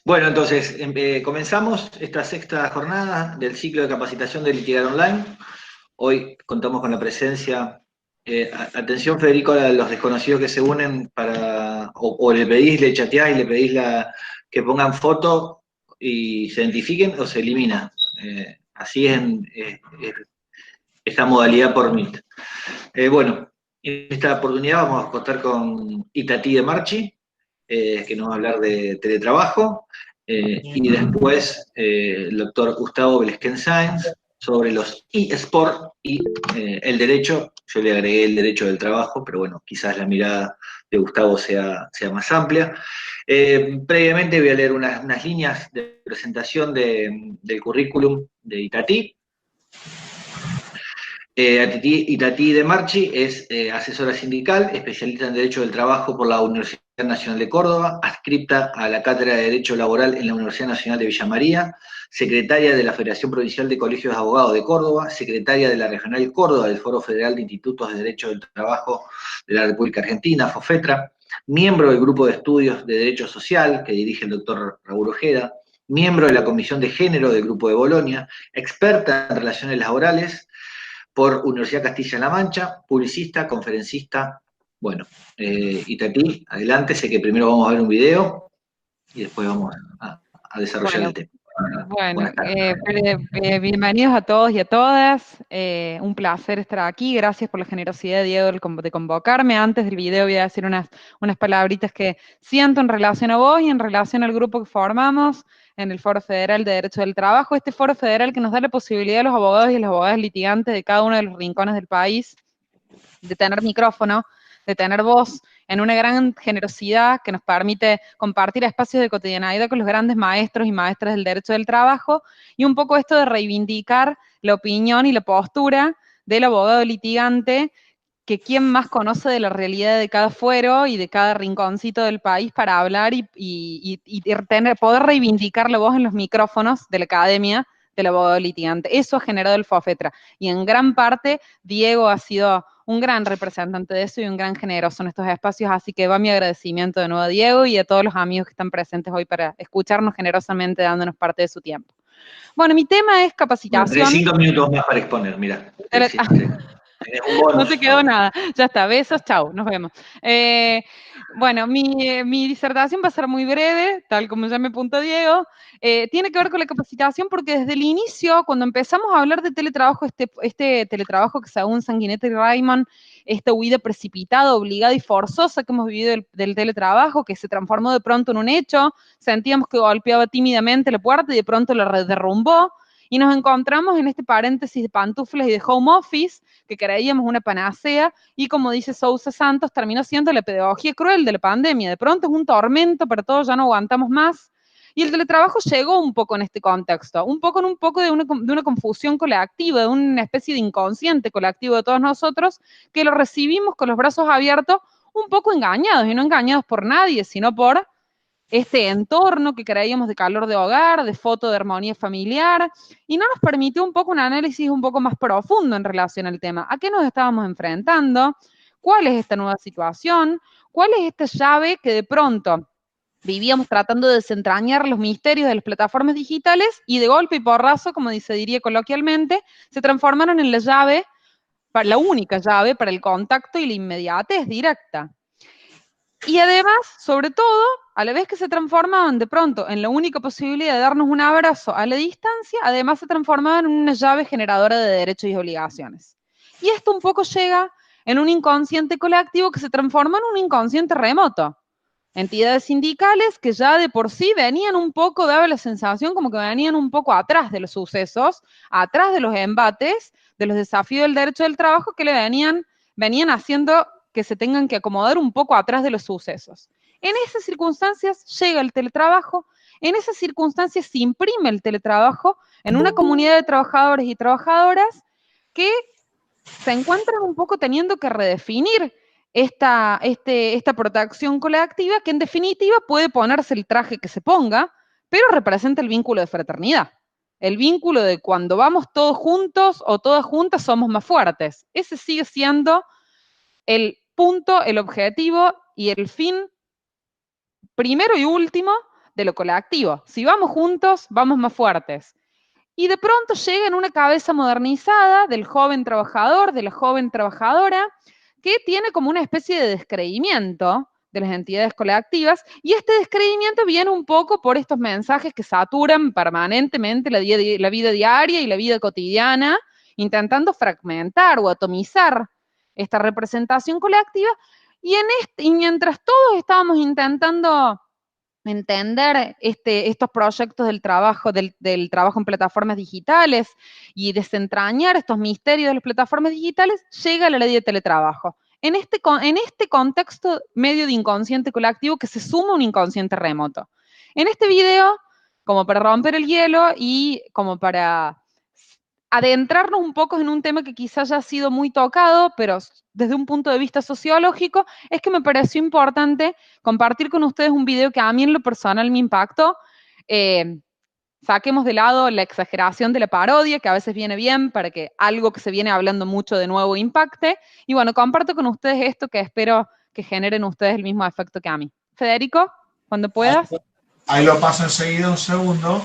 Bueno, entonces comenzamos esta sexta jornada del ciclo de capacitación de Litigar Online. Hoy contamos con la presencia, atención Federico, a los desconocidos que se unen o le pedís, le chateás y le pedís que pongan foto y se identifiquen o se elimina. Así es esta modalidad por Meet. Bueno, en esta oportunidad vamos a contar con Itatí de Marchi, que nos va a hablar de teletrabajo, y después el doctor Gustavo Belesquén Sáenz sobre los eSport y el derecho. Yo le agregué el derecho del trabajo, pero bueno, quizás la mirada de Gustavo sea más amplia. Previamente voy a leer unas líneas de presentación del currículum de Itatí. Itatí de Marchi es asesora sindical, especialista en Derecho del Trabajo por la Universidad Nacional de Córdoba, adscripta a la Cátedra de Derecho Laboral en la Universidad Nacional de Villa María, secretaria de la Federación Provincial de Colegios de Abogados de Córdoba, secretaria de la Regional Córdoba del Foro Federal de Institutos de Derecho del Trabajo de la República Argentina, FOFETRA, miembro del Grupo de Estudios de Derecho Social que dirige el doctor Raúl Ojeda, miembro de la Comisión de Género del Grupo de Bolonia, experta en relaciones laborales por Universidad Castilla-La Mancha, publicista, conferencista. Bueno, Itatí, adelante, sé que primero vamos a ver un video y después vamos a desarrollar Bueno, el tema. bueno, Buenas tardes. bienvenidos a todos y a todas. Un placer estar aquí. Gracias por la generosidad, Diego, de convocarme. Antes del video voy a decir unas palabritas que siento en relación a vos y en relación al grupo que formamos en el Foro Federal de Derecho del Trabajo. Este Foro Federal que nos da la posibilidad a los abogados y las abogadas litigantes de cada uno de los rincones del país de tener micrófono, de tener voz, en una gran generosidad que nos permite compartir espacios de cotidianidad con los grandes maestros y maestras del derecho del trabajo, y un poco esto de reivindicar la opinión y la postura del abogado litigante, que quién más conoce de la realidad de cada fuero y de cada rinconcito del país para hablar y poder reivindicar la voz en los micrófonos de la academia del abogado litigante. Eso ha generado el FOFETRA, y en gran parte Diego ha sido un gran representante de eso y un gran generoso en estos espacios, así que va mi agradecimiento de nuevo a Diego y a todos los amigos que están presentes hoy para escucharnos generosamente, dándonos parte de su tiempo. Bueno, mi tema es Bueno, tenés capacitación. 5 minutos más para exponer, mira. Tenés un No te bonus quedó ahora. nada. Ya está, besos, chau, nos vemos. Bueno, mi disertación va a ser muy breve, tal como ya me apuntó Diego. Tiene que ver con la capacitación porque desde el inicio, cuando empezamos a hablar de teletrabajo, este teletrabajo que según Sanguinetti y Rayman, esta huida precipitada, obligada y forzosa que hemos vivido del teletrabajo, que se transformó de pronto en un hecho, sentíamos que golpeaba tímidamente la puerta y de pronto la derrumbó, y nos encontramos en este paréntesis de pantuflas y de home office, que creíamos una panacea, y como dice Sousa Santos, terminó siendo la pedagogía cruel de la pandemia. De pronto es un tormento para todos, ya no aguantamos más. Y el teletrabajo llegó un poco en este contexto, un poco de una confusión colectiva, de una especie de inconsciente colectivo de todos nosotros, que lo recibimos con los brazos abiertos, un poco engañados, y no engañados por nadie, sino por este entorno que creíamos de calor de hogar, de foto de armonía familiar, y no nos permitió un poco un análisis un poco más profundo en relación al tema. ¿A qué nos estábamos enfrentando? ¿Cuál es esta nueva situación? ¿Cuál es esta llave que de pronto vivíamos tratando de desentrañar los misterios de las plataformas digitales y de golpe y porrazo, como se diría coloquialmente, se transformaron en la llave, la única llave para el contacto y la inmediatez directa? Y además, sobre todo, a la vez que se transformaban de pronto en la única posibilidad de darnos un abrazo a la distancia, además se transformaban en una llave generadora de derechos y obligaciones. Y esto un poco llega en un inconsciente colectivo que se transforma en un inconsciente remoto. Entidades sindicales que ya de por sí venían un poco, daba la sensación como que venían un poco atrás de los sucesos, atrás de los embates, de los desafíos del derecho del trabajo que venían haciendo que se tengan que acomodar un poco atrás de los sucesos. En esas circunstancias llega el teletrabajo, en esas circunstancias se imprime el teletrabajo en una comunidad de trabajadores y trabajadoras que se encuentran un poco teniendo que redefinir esta protección colectiva, que en definitiva puede ponerse el traje que se ponga, pero representa el vínculo de fraternidad. El vínculo de cuando vamos todos juntos o todas juntas somos más fuertes. Ese sigue siendo el punto, el objetivo y el fin primero y último de lo colectivo. Si vamos juntos, vamos más fuertes. Y de pronto llega en una cabeza modernizada del joven trabajador, de la joven trabajadora, que tiene como una especie de descreimiento de las entidades colectivas, y este descreimiento viene un poco por estos mensajes que saturan permanentemente la vida diaria y la vida cotidiana, intentando fragmentar o atomizar esta representación colectiva, y mientras todos estábamos intentando entender estos proyectos del trabajo en plataformas digitales y desentrañar estos misterios de las plataformas digitales, llega la ley de teletrabajo. En este contexto medio de inconsciente colectivo que se suma a un inconsciente remoto. En este video, como para romper el hielo y como para adentrarnos un poco en un tema que quizás ya ha sido muy tocado, pero desde un punto de vista sociológico, es que me pareció importante compartir con ustedes un video que a mí en lo personal me impactó. Eh, Saquemos de lado la exageración de la parodia, que a veces viene bien para que algo que se viene hablando mucho de nuevo impacte. Y bueno, comparto con ustedes esto que espero que generen ustedes el mismo efecto que a mí. Federico, cuando puedas. Ahí lo paso enseguida, un segundo.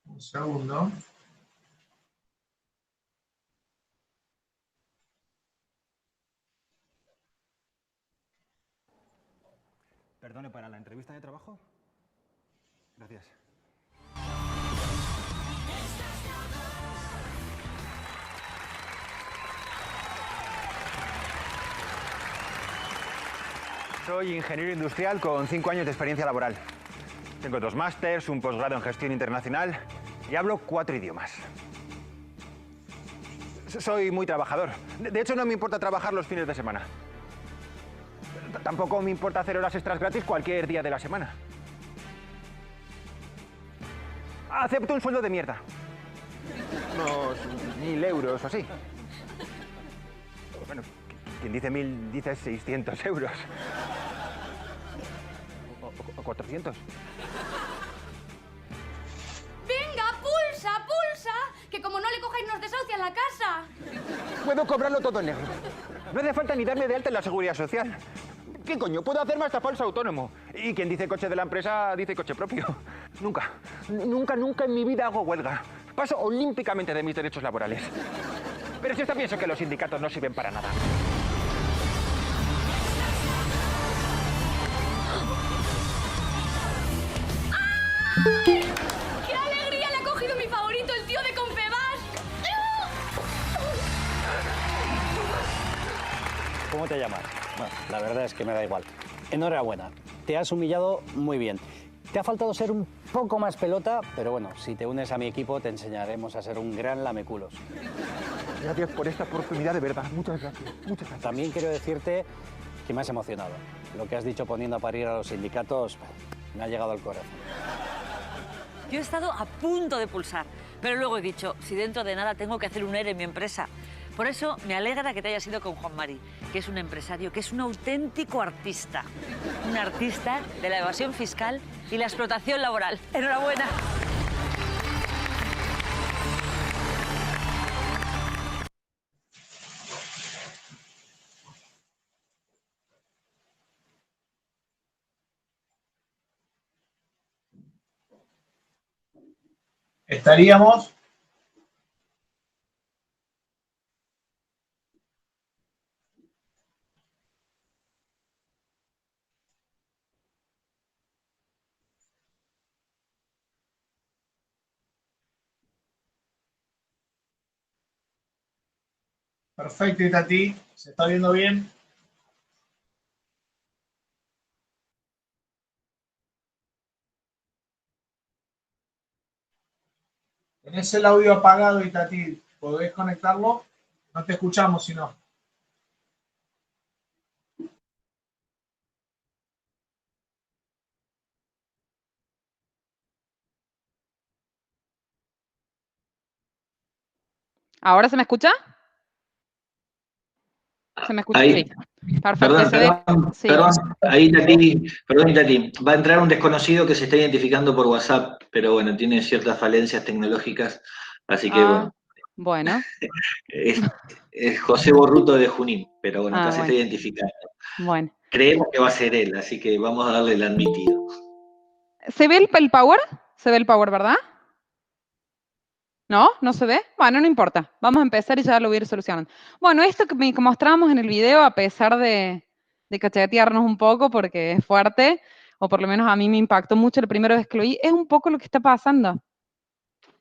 Un segundo. Perdone, ¿para la entrevista de trabajo? Gracias. Soy ingeniero industrial con 5 años de experiencia laboral. Tengo 2 másters, un posgrado en gestión internacional y hablo 4 idiomas. Soy muy trabajador. De hecho, no me importa trabajar los fines de semana. Tampoco me importa hacer horas extras gratis cualquier día de la semana. Acepto un sueldo de mierda. Unos 1000 euros o así. Bueno, quien dice 1000 dice 600 euros. O 400. ¡Venga, pulsa, pulsa! Que como no le cojáis nos desahucian la casa. Puedo cobrarlo todo en negro. No hace falta ni darme de alta en la seguridad social. ¿Qué coño? Puedo hacerme hasta falso autónomo. Y quien dice coche de la empresa dice coche propio. Nunca, nunca en mi vida hago huelga. Paso olímpicamente de mis derechos laborales. Pero si está pienso que los sindicatos no sirven para nada. ¡Qué alegría! Le ha cogido mi favorito, el tío de Confebask. ¿Cómo te llamas? Bueno, la verdad es que me da igual. Enhorabuena, te has humillado muy bien. Te ha faltado ser un poco más pelota, pero bueno, si te unes a mi equipo te enseñaremos a ser un gran lameculos. Gracias por esta oportunidad, de verdad. Muchas gracias. Muchas gracias. También quiero decirte que me has emocionado. Lo que has dicho poniendo a parir a los sindicatos me ha llegado al corazón. Yo he estado a punto de pulsar, pero luego he dicho, si dentro de nada tengo que hacer un ERE en mi empresa. Por eso me alegra que te hayas ido con Juan Mari, que es un empresario, que es un auténtico artista. Un artista de la evasión fiscal y la explotación laboral. ¡Enhorabuena! Estaríamos perfecto, Itati. ¿Se está viendo bien? Tenés el audio apagado, Itati. ¿Podés conectarlo? No te escuchamos, si no. ¿Ahora se me escucha? ¿Se me escucha? Ahí. Sí. Perfecto. Sí. Perdón, ahí Tati, va a entrar un desconocido que se está identificando por WhatsApp, pero bueno, tiene ciertas falencias tecnológicas, así que bueno. Bueno. Es José Borruto de Junín, pero bueno, acá se está Bueno. identificando. Bueno. Creemos que va a ser él, así que vamos a darle el admitido. ¿Se ve el power? ¿Se ve el power, verdad? ¿No? ¿No se ve? Bueno, no importa. Vamos a empezar y ya lo voy a ir solucionando. Bueno, esto que mostramos en el video, a pesar de cachetearnos un poco porque es fuerte, o por lo menos a mí me impactó mucho la primera vez que lo vi, es un poco lo que está pasando.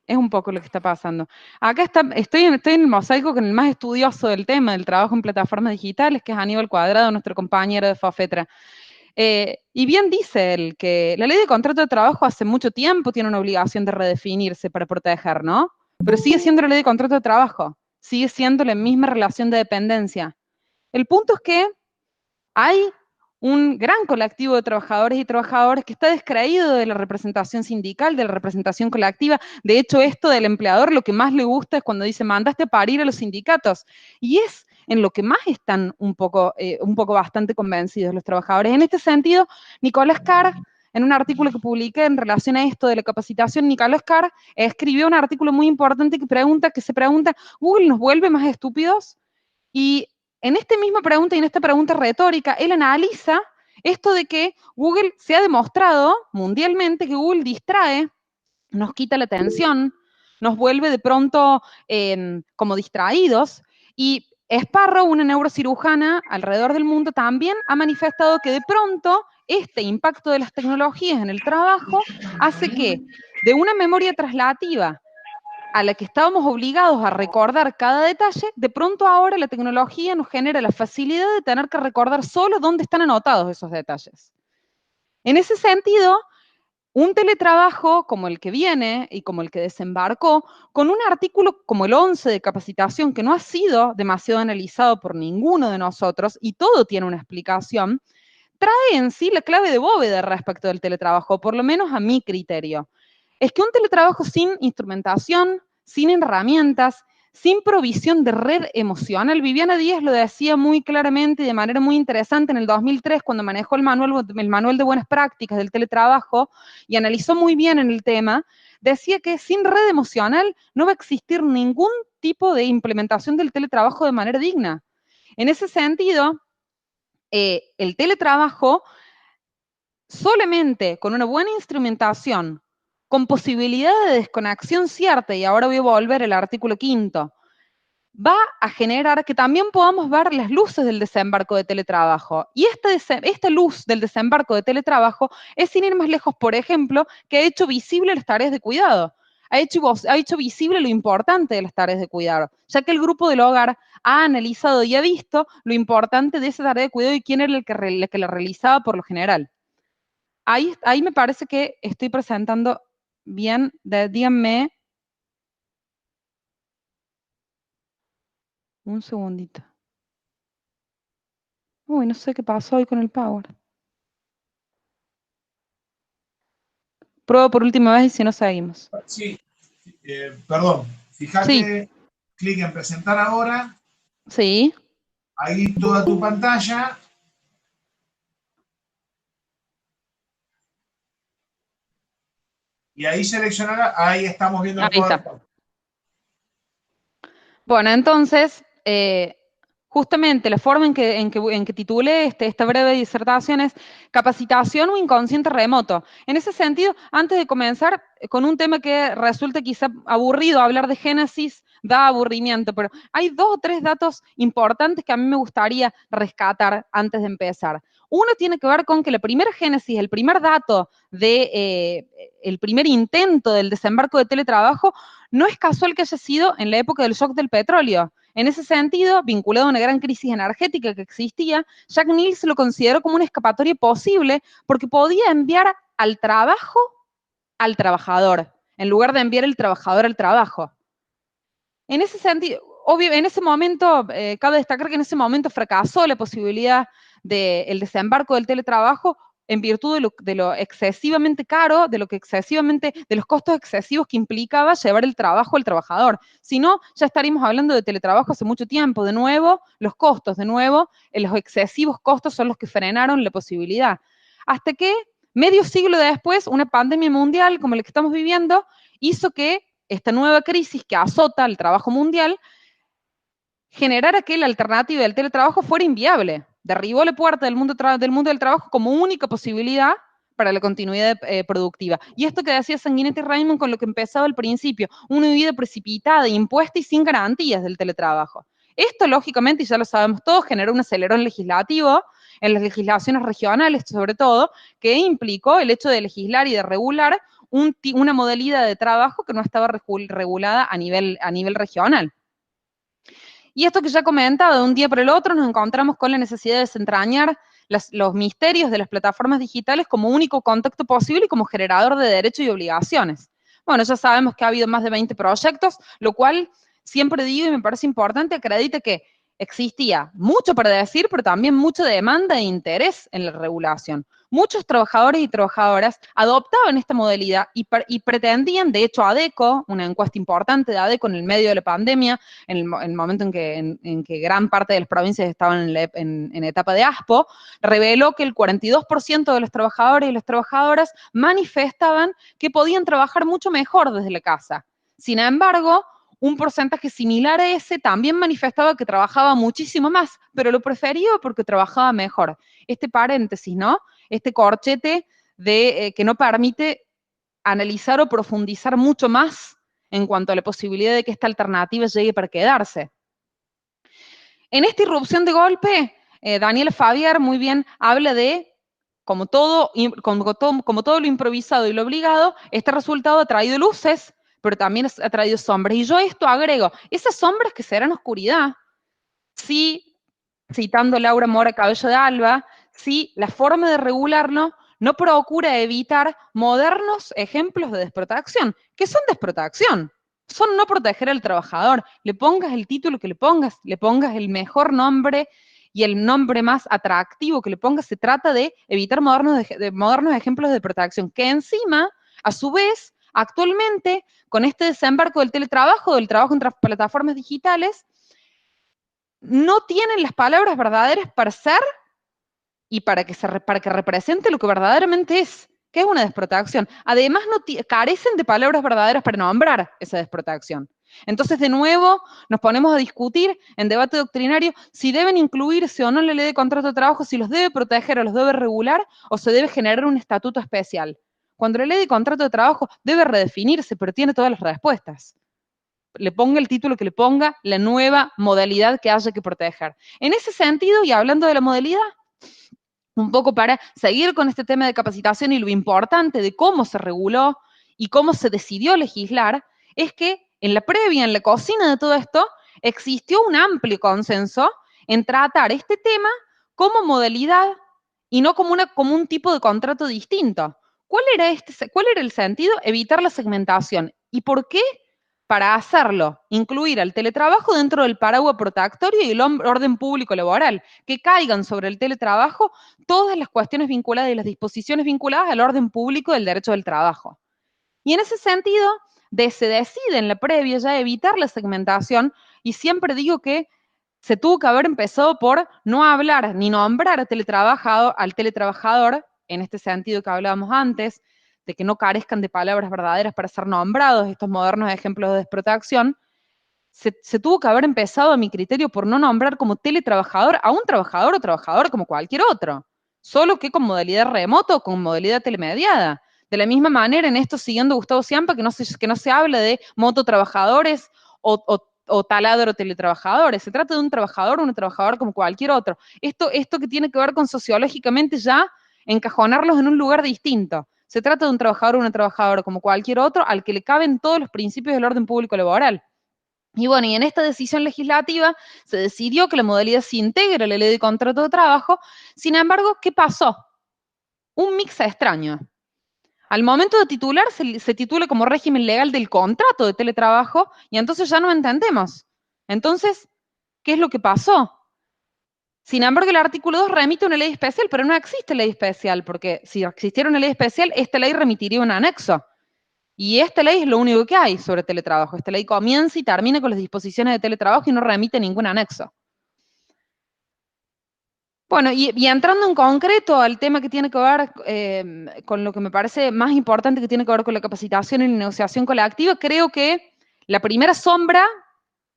Es un poco lo que está pasando. Acá estoy en el mosaico con el más estudioso del tema del trabajo en plataformas digitales, que es Aníbal Cuadrado, nuestro compañero de Fafetra. Y bien dice él que la ley de contrato de trabajo hace mucho tiempo tiene una obligación de redefinirse para proteger, ¿no? Pero sigue siendo la ley de contrato de trabajo, sigue siendo la misma relación de dependencia. El punto es que hay un gran colectivo de trabajadores y trabajadoras que está descreído de la representación sindical, de la representación colectiva. De hecho, esto del empleador lo que más le gusta es cuando dice, mandaste a parir a los sindicatos. Y es en lo que más están un poco bastante convencidos los trabajadores. En este sentido, Nicolás Carr, en un artículo que publiqué en relación a esto de la capacitación, Nicolás Carr escribió un artículo muy importante que se pregunta, ¿Google nos vuelve más estúpidos? Y en esta misma pregunta y en esta pregunta retórica, él analiza esto de que Google se ha demostrado mundialmente que Google distrae, nos quita la atención, nos vuelve de pronto como distraídos. Y Sparrow, una neurocirujana alrededor del mundo, también ha manifestado que de pronto este impacto de las tecnologías en el trabajo hace que de una memoria traslativa a la que estábamos obligados a recordar cada detalle, de pronto ahora la tecnología nos genera la facilidad de tener que recordar solo dónde están anotados esos detalles. En ese sentido, un teletrabajo como el que viene y como el que desembarcó, con un artículo como el 11 de capacitación que no ha sido demasiado analizado por ninguno de nosotros y todo tiene una explicación, trae en sí la clave de bóveda respecto del teletrabajo, por lo menos a mi criterio. Es que un teletrabajo sin instrumentación, sin herramientas, sin provisión de red emocional, Viviana Díaz lo decía muy claramente y de manera muy interesante en el 2003 cuando manejó el manual de buenas prácticas del teletrabajo y analizó muy bien en el tema, decía que sin red emocional no va a existir ningún tipo de implementación del teletrabajo de manera digna. En ese sentido, el teletrabajo solamente con una buena instrumentación, con posibilidad de desconexión cierta, y ahora voy a volver al artículo 5, va a generar que también podamos ver las luces del desembarco de teletrabajo. Y esta luz del desembarco de teletrabajo es, sin ir más lejos, por ejemplo, que ha hecho visible las tareas de cuidado. Ha hecho visible lo importante de las tareas de cuidado, ya que el grupo del hogar ha analizado y ha visto lo importante de esa tarea de cuidado y quién era el que la realizaba por lo general. Ahí me parece que estoy presentando bien, díganme un segundito. Uy, no sé qué pasó hoy con el Power. Pruebo por última vez y si no seguimos. Sí, perdón. Fíjate, Sí. clic en presentar ahora. Sí. Ahí toda tu pantalla. Y ahí seleccionará, ahí estamos viendo el PowerPoint. Bueno, entonces, justamente la forma en que titulé esta breve disertación es capacitación o inconsciente remoto. En ese sentido, antes de comenzar con un tema que resulta quizá aburrido, hablar de génesis da aburrimiento, pero hay 2 o 3 datos importantes que a mí me gustaría rescatar antes de empezar. Uno tiene que ver con que la primera génesis, el primer dato el primer intento del desembarco de teletrabajo, no es casual que haya sido en la época del shock del petróleo. En ese sentido, vinculado a una gran crisis energética que existía, Jack Niels lo consideró como una escapatoria posible porque podía enviar al trabajo al trabajador, en lugar de enviar el trabajador al trabajo. En ese sentido, obvio, en ese momento, cabe destacar que en ese momento fracasó la posibilidad del desembarco del teletrabajo en virtud de lo excesivamente caro, de los costos excesivos que implicaba llevar el trabajo al trabajador. Si no, ya estaríamos hablando de teletrabajo hace mucho tiempo. De nuevo, los costos, los excesivos costos son los que frenaron la posibilidad. Hasta que, medio siglo después, una pandemia mundial como la que estamos viviendo hizo que esta nueva crisis que azota el trabajo mundial generara que la alternativa del teletrabajo fuera inviable. Derribó la puerta del mundo del trabajo como única posibilidad para la continuidad productiva. Y esto que decía Sanguinetti Raymond con lo que empezaba al principio, una vida precipitada, impuesta y sin garantías del teletrabajo. Esto, lógicamente, y ya lo sabemos todos, generó un acelerón legislativo, en las legislaciones regionales sobre todo, que implicó el hecho de legislar y de regular una modalidad de trabajo que no estaba regulada a nivel regional. Y esto que ya comentaba, de un día para el otro nos encontramos con la necesidad de desentrañar los misterios de las plataformas digitales como único contacto posible y como generador de derechos y obligaciones. Bueno, ya sabemos que ha habido más de 20 proyectos, lo cual siempre digo y me parece importante, acredita que existía mucho para decir, pero también mucha demanda e interés en la regulación. Muchos trabajadores y trabajadoras adoptaban esta modalidad y pretendían, de hecho, ADECO, una encuesta importante de ADECO en el medio de la pandemia, en el momento en que gran parte de las provincias estaban en etapa de ASPO, reveló que el 42% de los trabajadores y las trabajadoras manifestaban que podían trabajar mucho mejor desde la casa. Sin embargo, un porcentaje similar a ese también manifestaba que trabajaba muchísimo más, pero lo prefería porque trabajaba mejor. Este paréntesis, ¿no? Este corchete que no permite analizar o profundizar mucho más en cuanto a la posibilidad de que esta alternativa llegue para quedarse. En esta irrupción de golpe, Daniela Fabiar muy bien habla de, como todo lo improvisado y lo obligado, este resultado ha traído luces, pero también ha traído sombras. Y yo a esto agrego, esas sombras que serán oscuridad, sí, citando Laura Mora Cabello de Alba, sí, la forma de regularlo no procura evitar modernos ejemplos de desprotección. ¿Qué son desprotección? Son no proteger al trabajador. Le pongas el título que le pongas el mejor nombre y el nombre más atractivo que le pongas, se trata de evitar modernos ejemplos de protección, que encima, a su vez, actualmente, con este desembarco del teletrabajo, del trabajo en plataformas digitales, no tienen las palabras verdaderas para ser y para que represente lo que verdaderamente es, que es una desprotección. Además, carecen de palabras verdaderas para nombrar esa desprotección. Entonces, de nuevo, nos ponemos a discutir en debate doctrinario si deben incluirse o no en la ley de contrato de trabajo, si los debe proteger o los debe regular, o se debe generar un estatuto especial. Cuando la ley de contrato de trabajo debe redefinirse, pero tiene todas las respuestas. Le ponga el título que le ponga, la nueva modalidad que haya que proteger. En ese sentido, y hablando de la modalidad, un poco para seguir con este tema de capacitación y lo importante de cómo se reguló y cómo se decidió legislar, es que en la previa, en la cocina de todo esto, existió un amplio consenso en tratar este tema como modalidad y no como un tipo de contrato distinto. ¿Cuál era el sentido? Evitar la segmentación. ¿Y por qué? Para hacerlo, incluir al teletrabajo dentro del paraguas protectorio y el orden público laboral, que caigan sobre el teletrabajo todas las cuestiones vinculadas y las disposiciones vinculadas al orden público del derecho del trabajo. Y en ese sentido, se decide en la previa ya evitar la segmentación, y siempre digo que se tuvo que haber empezado por no hablar ni nombrar al teletrabajador, en este sentido que hablábamos antes, de que no carezcan de palabras verdaderas para ser nombrados estos modernos ejemplos de desprotección, se tuvo que haber empezado, a mi criterio, por no nombrar como teletrabajador a un trabajador o trabajador como cualquier otro, solo que con modalidad remoto o con modalidad telemediada. De la misma manera, en esto, siguiendo Gustavo Ciampa, que no se habla de mototrabajadores o taladro teletrabajadores. Se trata de un trabajador como cualquier otro. Esto que tiene que ver con sociológicamente ya encajonarlos en un lugar distinto. Se trata de un trabajador o una trabajadora como cualquier otro al que le caben todos los principios del orden público laboral. Y bueno, y en esta decisión legislativa se decidió que la modalidad se integre a la ley de contrato de trabajo. Sin embargo, ¿qué pasó? Un mix extraño. Al momento de titular, se titula como régimen legal del contrato de teletrabajo, y entonces ya no entendemos. Entonces, ¿qué es lo que pasó? Sin embargo, el artículo 2 remite a una ley especial, pero no existe ley especial, porque si existiera una ley especial, esta ley remitiría un anexo. Y esta ley es lo único que hay sobre teletrabajo. Esta ley comienza y termina con las disposiciones de teletrabajo y no remite ningún anexo. Bueno, y entrando en concreto al tema que tiene que ver con lo que me parece más importante, que tiene que ver con la capacitación y la negociación colectiva, creo que la primera sombra,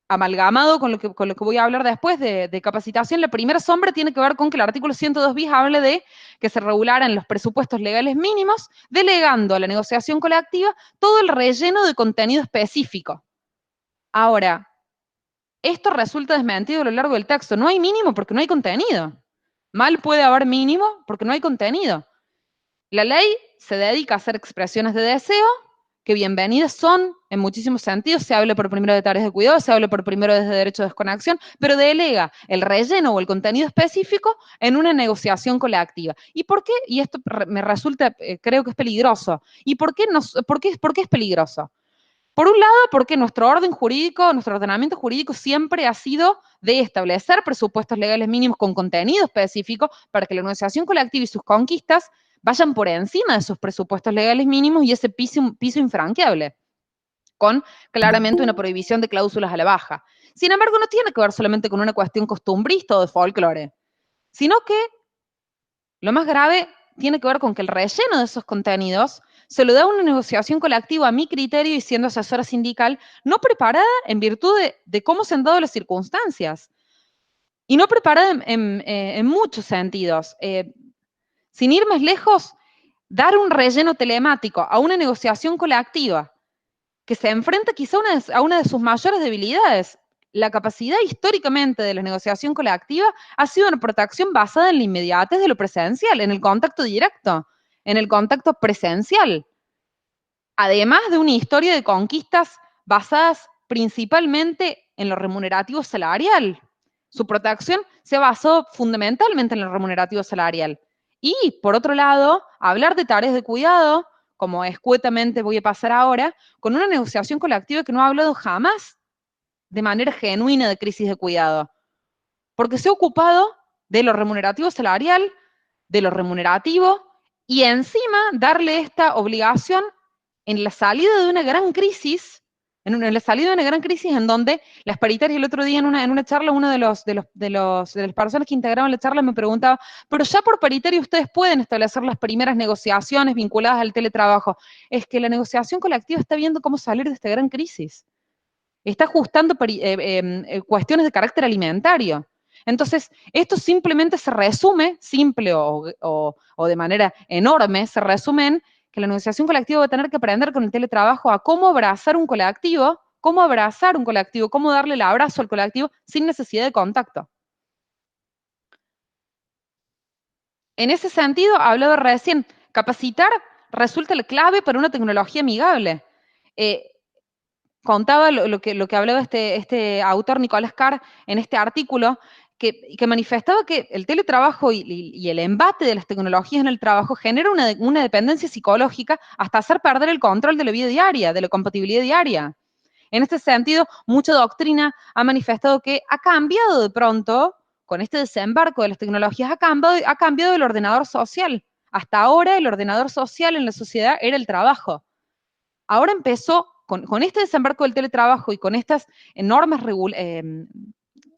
amalgamado con lo que voy a hablar después de capacitación, la primera sombra tiene que ver con que el artículo 102 bis habla de que se regularan los presupuestos legales mínimos, delegando a la negociación colectiva todo el relleno de contenido específico. Ahora, esto resulta desmentido a lo largo del texto. No hay mínimo porque no hay contenido. Mal puede haber mínimo porque no hay contenido. La ley se dedica a hacer expresiones de deseo, que bienvenidas son en muchísimos sentidos. Se habla por primero de tareas de cuidado, se habla por primero desde derecho de desconexión, pero delega el relleno o el contenido específico en una negociación colectiva. ¿Y por qué? Y esto me resulta, creo que es peligroso. ¿Y por qué es peligroso? Por un lado, porque nuestro orden jurídico, nuestro ordenamiento jurídico siempre ha sido de establecer presupuestos legales mínimos con contenido específico para que la negociación colectiva y sus conquistas vayan por encima de esos presupuestos legales mínimos y ese piso infranqueable, con claramente una prohibición de cláusulas a la baja. Sin embargo, no tiene que ver solamente con una cuestión costumbrista o de folclore, sino que lo más grave tiene que ver con que el relleno de esos contenidos se lo da una negociación colectiva a mi criterio y siendo asesora sindical, no preparada en virtud de cómo se han dado las circunstancias. Y no preparada en muchos sentidos. Sin ir más lejos, dar un relleno telemático a una negociación colectiva que se enfrenta quizá a una de sus mayores debilidades. La capacidad históricamente de la negociación colectiva ha sido una protección basada en la inmediatez de lo presencial, en el contacto directo, en el contacto presencial. Además de una historia de conquistas basadas principalmente en lo remunerativo salarial. Su protección se ha basado fundamentalmente en lo remunerativo salarial. Y, por otro lado, hablar de tareas de cuidado, como escuetamente voy a pasar ahora, con una negociación colectiva que no ha hablado jamás de manera genuina de crisis de cuidado, porque se ha ocupado de lo remunerativo salarial, de lo remunerativo, y encima darle esta obligación en la salida de una gran crisis, en la salida de una gran crisis en donde las paritarias, el otro día en una charla, uno de las personas que integraban la charla me preguntaba, pero ya por paritaria ustedes pueden establecer las primeras negociaciones vinculadas al teletrabajo. Es que la negociación colectiva está viendo cómo salir de esta gran crisis. Está ajustando cuestiones de carácter alimentario. Entonces, esto simplemente se resume, simple o de manera enorme, se resume en que la negociación colectiva va a tener que aprender con el teletrabajo a cómo abrazar un colectivo, cómo darle el abrazo al colectivo sin necesidad de contacto. En ese sentido, hablaba recién, capacitar resulta la clave para una tecnología amigable. Contaba lo que hablaba este autor, Nicolás Carr, en este artículo, que manifestaba que el teletrabajo y el embate de las tecnologías en el trabajo genera una dependencia psicológica hasta hacer perder el control de la vida diaria, de la compatibilidad diaria. En este sentido, mucha doctrina ha manifestado que ha cambiado de pronto, con este desembarco de las tecnologías, ha cambiado el ordenador social. Hasta ahora el ordenador social en la sociedad era el trabajo. Ahora empezó, con este desembarco del teletrabajo y con estas normas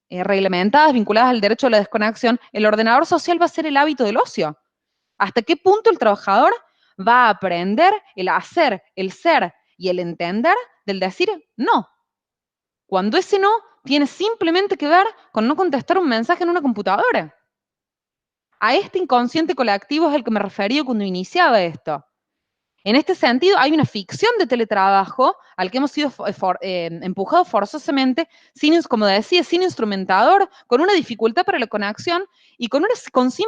reglamentadas vinculadas al derecho a la desconexión, el ordenador social va a ser el hábito del ocio. ¿Hasta qué punto el trabajador va a aprender el hacer, el ser y el entender del decir no? Cuando ese no tiene simplemente que ver con no contestar un mensaje en una computadora. A este inconsciente colectivo es el que me refería cuando iniciaba esto. En este sentido, hay una ficción de teletrabajo al que hemos sido empujados forzosamente, como decía, sin instrumentador, con una dificultad para la conexión y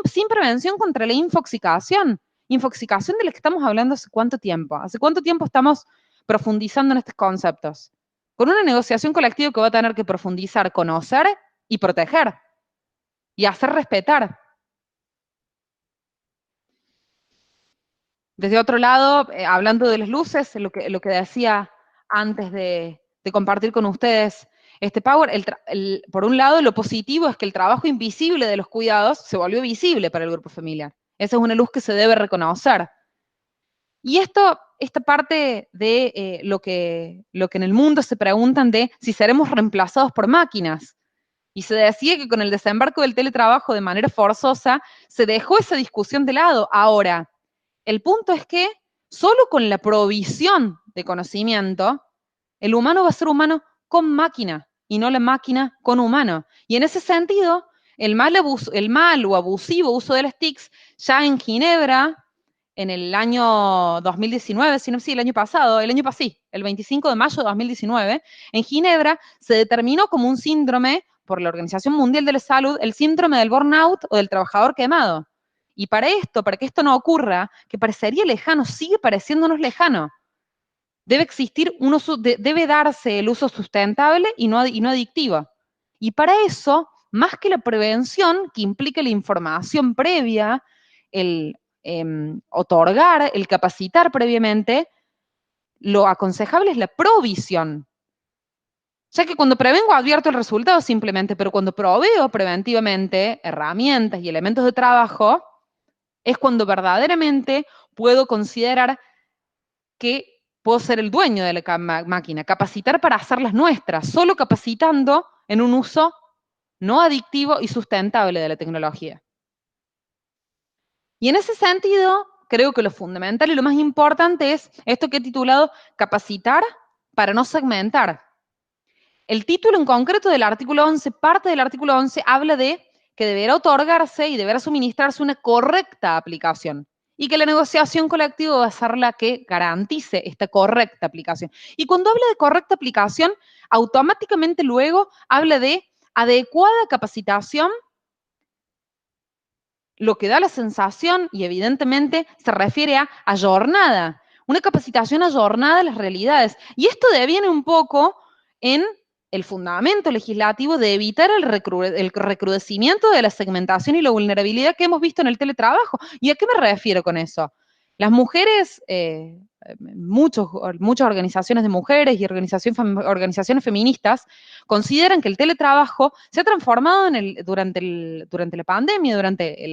sin prevención contra la infoxicación. Infoxicación de la que estamos hablando hace cuánto tiempo. ¿Hace cuánto tiempo estamos profundizando en estos conceptos? Con una negociación colectiva que va a tener que profundizar, conocer y proteger y hacer respetar. Desde otro lado, hablando de las luces, lo que decía antes de compartir con ustedes este power, por un lado, lo positivo es que el trabajo invisible de los cuidados se volvió visible para el grupo familiar. Esa es una luz que se debe reconocer. Y esta parte de lo que en el mundo se preguntan de si seremos reemplazados por máquinas. Y se decía que con el desembarco del teletrabajo de manera forzosa, se dejó esa discusión de lado. Ahora, el punto es que solo con la provisión de conocimiento, el humano va a ser humano con máquina y no la máquina con humano. Y en ese sentido, el mal o abusivo uso de las TICs, ya en Ginebra, en el año 2019, el año pasado, el 25 de mayo de 2019, en Ginebra se determinó como un síndrome por la Organización Mundial de la Salud, el síndrome del burnout o del trabajador quemado. Y para que esto no ocurra, que parecería lejano, sigue pareciéndonos lejano. Debe existir un uso, debe darse el uso sustentable y no adictivo. Y para eso, más que la prevención, que implica la información previa, el otorgar, el capacitar previamente, lo aconsejable es la provisión. Ya que cuando prevengo advierto el resultado simplemente, pero cuando proveo preventivamente herramientas y elementos de trabajo, es cuando verdaderamente puedo considerar que puedo ser el dueño de la máquina, capacitar para hacerlas nuestras, solo capacitando en un uso no adictivo y sustentable de la tecnología. Y en ese sentido, creo que lo fundamental y lo más importante es esto que he titulado capacitar para no segmentar. El título en concreto del artículo 11, parte del artículo 11, habla de que deberá otorgarse y deberá suministrarse una correcta aplicación y que la negociación colectiva va a ser la que garantice esta correcta aplicación. Y cuando habla de correcta aplicación, automáticamente luego habla de adecuada capacitación, lo que da la sensación, y evidentemente se refiere a ayornada, una capacitación ayornada a las realidades. Y esto deviene un poco en el fundamento legislativo de evitar el recrudecimiento de la segmentación y la vulnerabilidad que hemos visto en el teletrabajo. ¿Y a qué me refiero con eso? Las mujeres, muchas organizaciones de mujeres y organizaciones feministas consideran que el teletrabajo se ha transformado durante la pandemia, durante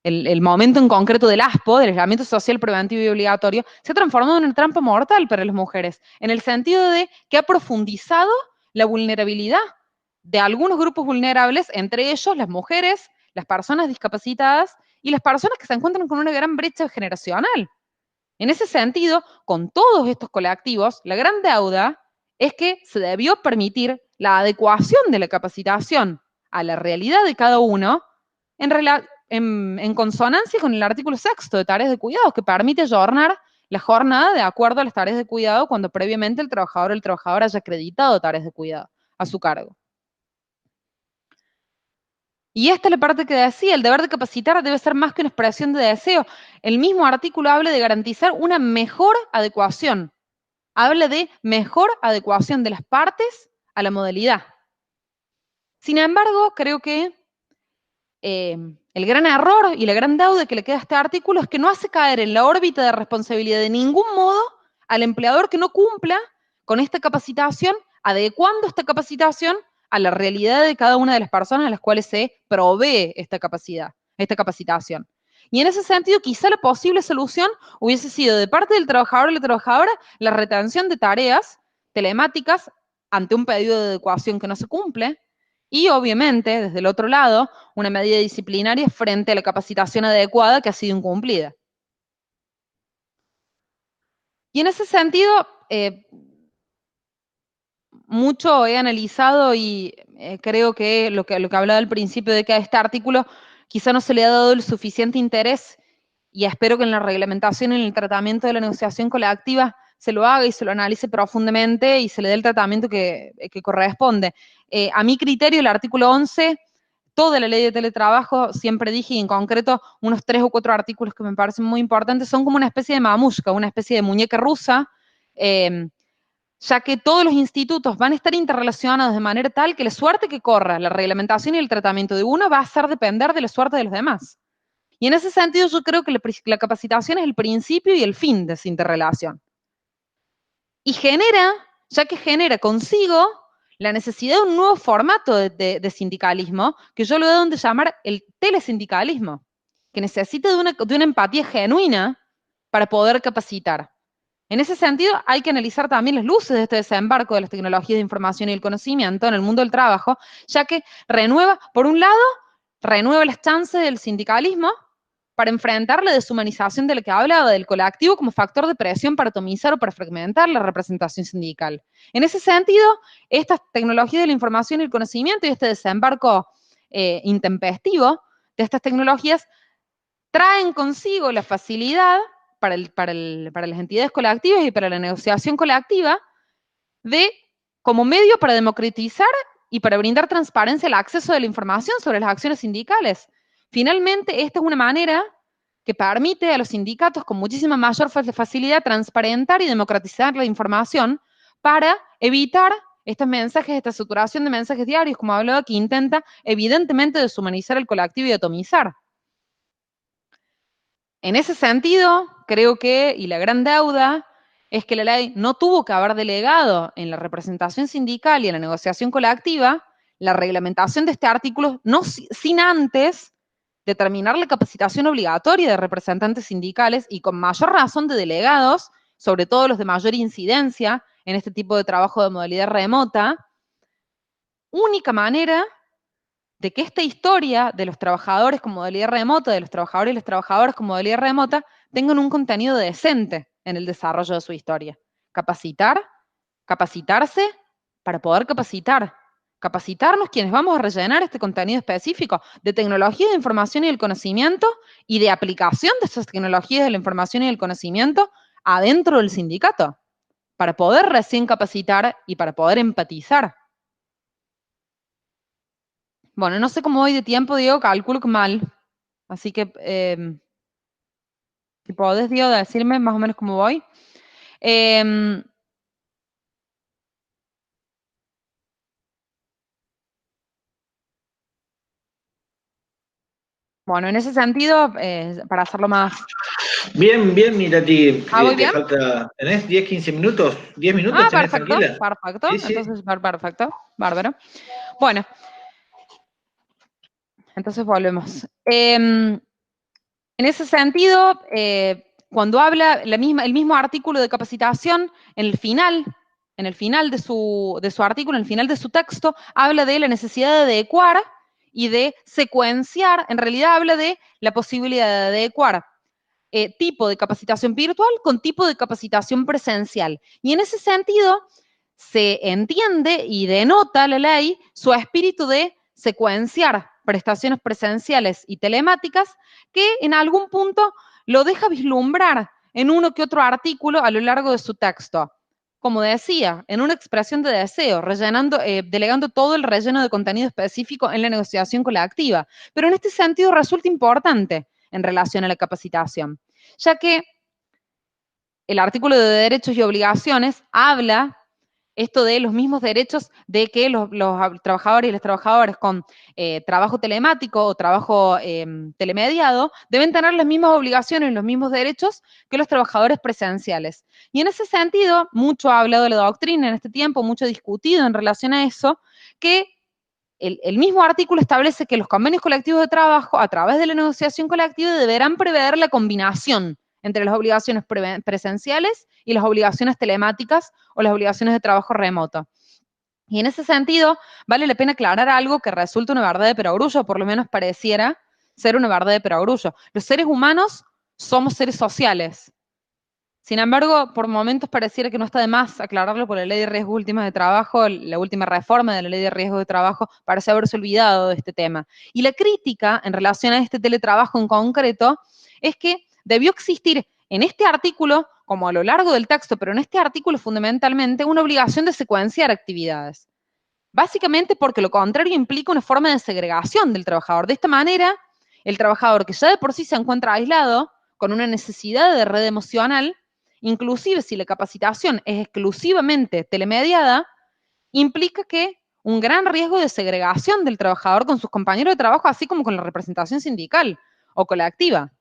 el momento en concreto del ASPO, del aislamiento social preventivo y obligatorio, se ha transformado en una trampa mortal para las mujeres, en el sentido de que ha profundizado la vulnerabilidad de algunos grupos vulnerables, entre ellos las mujeres, las personas discapacitadas y las personas que se encuentran con una gran brecha generacional. En ese sentido, con todos estos colectivos, la gran deuda es que se debió permitir la adecuación de la capacitación a la realidad de cada uno en consonancia con el artículo 6 de tareas de cuidado, que permite ayornar la jornada de acuerdo a las tareas de cuidado cuando previamente el trabajador o el trabajador haya acreditado tareas de cuidado a su cargo. Y esta es la parte que decía, el deber de capacitar debe ser más que una expresión de deseo. El mismo artículo habla de garantizar una mejor adecuación. Habla de mejor adecuación de las partes a la modalidad. Sin embargo, creo que el gran error y la gran deuda que le queda a este artículo es que no hace caer en la órbita de responsabilidad de ningún modo al empleador que no cumpla con esta capacitación, adecuando esta capacitación a la realidad de cada una de las personas a las cuales se provee esta capacitación. Y en ese sentido, quizá la posible solución hubiese sido de parte del trabajador o la trabajadora la retención de tareas telemáticas ante un pedido de adecuación que no se cumple, y obviamente, desde el otro lado, una medida disciplinaria frente a la capacitación adecuada que ha sido incumplida. Y en ese sentido, mucho he analizado y creo que lo que hablaba al principio de que a este artículo quizá no se le ha dado el suficiente interés, y espero que en la reglamentación y en el tratamiento de la negociación colectiva se lo haga y se lo analice profundamente y se le dé el tratamiento que corresponde. A mi criterio, el artículo 11, toda la ley de teletrabajo, siempre dije, y en concreto unos 3 o 4 artículos que me parecen muy importantes, son como una especie de mamushka, una especie de muñeca rusa, ya que todos los institutos van a estar interrelacionados de manera tal que la suerte que corra la reglamentación y el tratamiento de uno va a hacer depender de la suerte de los demás. Y en ese sentido yo creo que la capacitación es el principio y el fin de esa interrelación. Y genera ya que genera consigo la necesidad de un nuevo formato de sindicalismo, que yo lo he dado de llamar el telesindicalismo, que necesita de una empatía genuina para poder capacitar. En ese sentido, hay que analizar también las luces de este desembarco de las tecnologías de información y el conocimiento en el mundo del trabajo, ya que renueva, por un lado, renueva las chances del sindicalismo para enfrentar la deshumanización de la que hablaba del colectivo como factor de presión para atomizar o para fragmentar la representación sindical. En ese sentido, estas tecnologías de la información y el conocimiento y este desembarco intempestivo de estas tecnologías traen consigo la facilidad para las entidades colectivas y para la negociación colectiva como medio para democratizar y para brindar transparencia al acceso de la información sobre las acciones sindicales. Finalmente, esta es una manera que permite a los sindicatos con muchísima mayor facilidad transparentar y democratizar la información para evitar estos mensajes, esta saturación de mensajes diarios, como hablaba, que intenta evidentemente deshumanizar el colectivo y atomizar. En ese sentido, creo que, y la gran deuda, es que la ley no tuvo que haber delegado en la representación sindical y en la negociación colectiva la reglamentación de este artículo, sin antes determinar la capacitación obligatoria de representantes sindicales y con mayor razón de delegados, sobre todo los de mayor incidencia en este tipo de trabajo de modalidad remota, única manera de que esta historia de los trabajadores con modalidad remota, de los trabajadores y las trabajadoras con modalidad remota, tengan un contenido decente en el desarrollo de su historia. Capacitarse para poder capacitar. Capacitarnos quienes vamos a rellenar este contenido específico de tecnología de información y del conocimiento y de aplicación de esas tecnologías de la información y del conocimiento adentro del sindicato, para poder recién capacitar y para poder empatizar. Bueno, no sé cómo voy de tiempo, Diego, calculo que mal. Así que, si podés, Diego, decirme más o menos cómo voy. Bueno, en ese sentido, para hacerlo más... Bien, bien, mira, ¿voy bien? ¿Tenés 10, 15 minutos? ¿10 minutos tenés, perfecto, tranquila? perfecto. Sí, sí. Entonces, perfecto, bárbaro. Bueno, entonces volvemos. En ese sentido, cuando habla el mismo artículo de capacitación, en el final de su artículo, en el final de su texto, habla de la necesidad de adecuar y de secuenciar, en realidad habla de la posibilidad de adecuar tipo de capacitación virtual con tipo de capacitación presencial. Y en ese sentido, se entiende y denota la ley su espíritu de secuenciar prestaciones presenciales y telemáticas que en algún punto lo deja vislumbrar en uno que otro artículo a lo largo de su texto. Como decía, en una expresión de deseo, delegando todo el relleno de contenido específico en la negociación colectiva. Pero en este sentido resulta importante en relación a la capacitación, ya que el artículo de derechos y obligaciones habla esto de los mismos derechos de que los trabajadores y las trabajadoras con trabajo telemático o trabajo telemediado deben tener las mismas obligaciones y los mismos derechos que los trabajadores presenciales. Y en ese sentido, mucho ha hablado de la doctrina en este tiempo, mucho discutido en relación a eso, que el mismo artículo establece que los convenios colectivos de trabajo, a través de la negociación colectiva, deberán prever la combinación entre las obligaciones presenciales y las obligaciones telemáticas o las obligaciones de trabajo remoto. Y en ese sentido, vale la pena aclarar algo que resulta una verdad de perogrullo, por lo menos pareciera ser una verdad de perogrullo. Los seres humanos somos seres sociales. Sin embargo, por momentos pareciera que no está de más aclararlo por la Ley de Riesgos Últimos de Trabajo, la última reforma de la Ley de Riesgos de Trabajo, parece haberse olvidado de este tema. Y la crítica en relación a este teletrabajo en concreto es que debió existir en este artículo, como a lo largo del texto, pero en este artículo fundamentalmente, una obligación de secuenciar actividades. Básicamente porque lo contrario implica una forma de segregación del trabajador. De esta manera, el trabajador que ya de por sí se encuentra aislado, con una necesidad de red emocional, inclusive si la capacitación es exclusivamente telemediada, implica que un gran riesgo de segregación del trabajador con sus compañeros de trabajo, así como con la representación sindical o colectiva.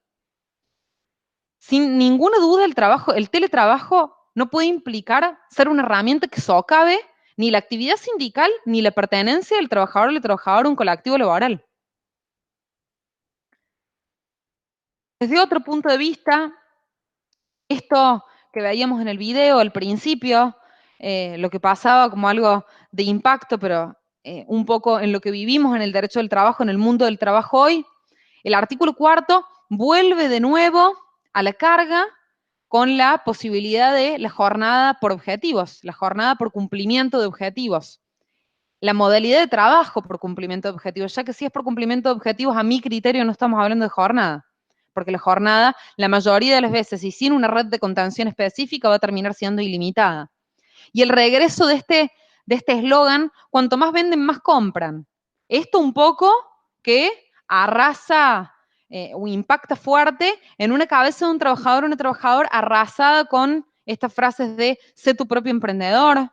Sin ninguna duda, el teletrabajo no puede implicar ser una herramienta que socave ni la actividad sindical ni la pertenencia del trabajador o la trabajadora a un colectivo laboral. Desde otro punto de vista, esto que veíamos en el video al principio, lo que pasaba como algo de impacto, pero un poco en lo que vivimos en el derecho del trabajo, en el mundo del trabajo hoy, el artículo 4 vuelve de nuevo a la carga con la posibilidad de la jornada por objetivos, la jornada por cumplimiento de objetivos. La modalidad de trabajo por cumplimiento de objetivos, ya que si es por cumplimiento de objetivos, a mi criterio no estamos hablando de jornada, porque la jornada, la mayoría de las veces, y sin una red de contención específica, va a terminar siendo ilimitada. Y el regreso de este eslogan, cuanto más venden, más compran. Esto un poco que arrasa o impacta fuerte en una cabeza de un trabajador o una trabajadora arrasada con estas frases de sé tu propio emprendedor,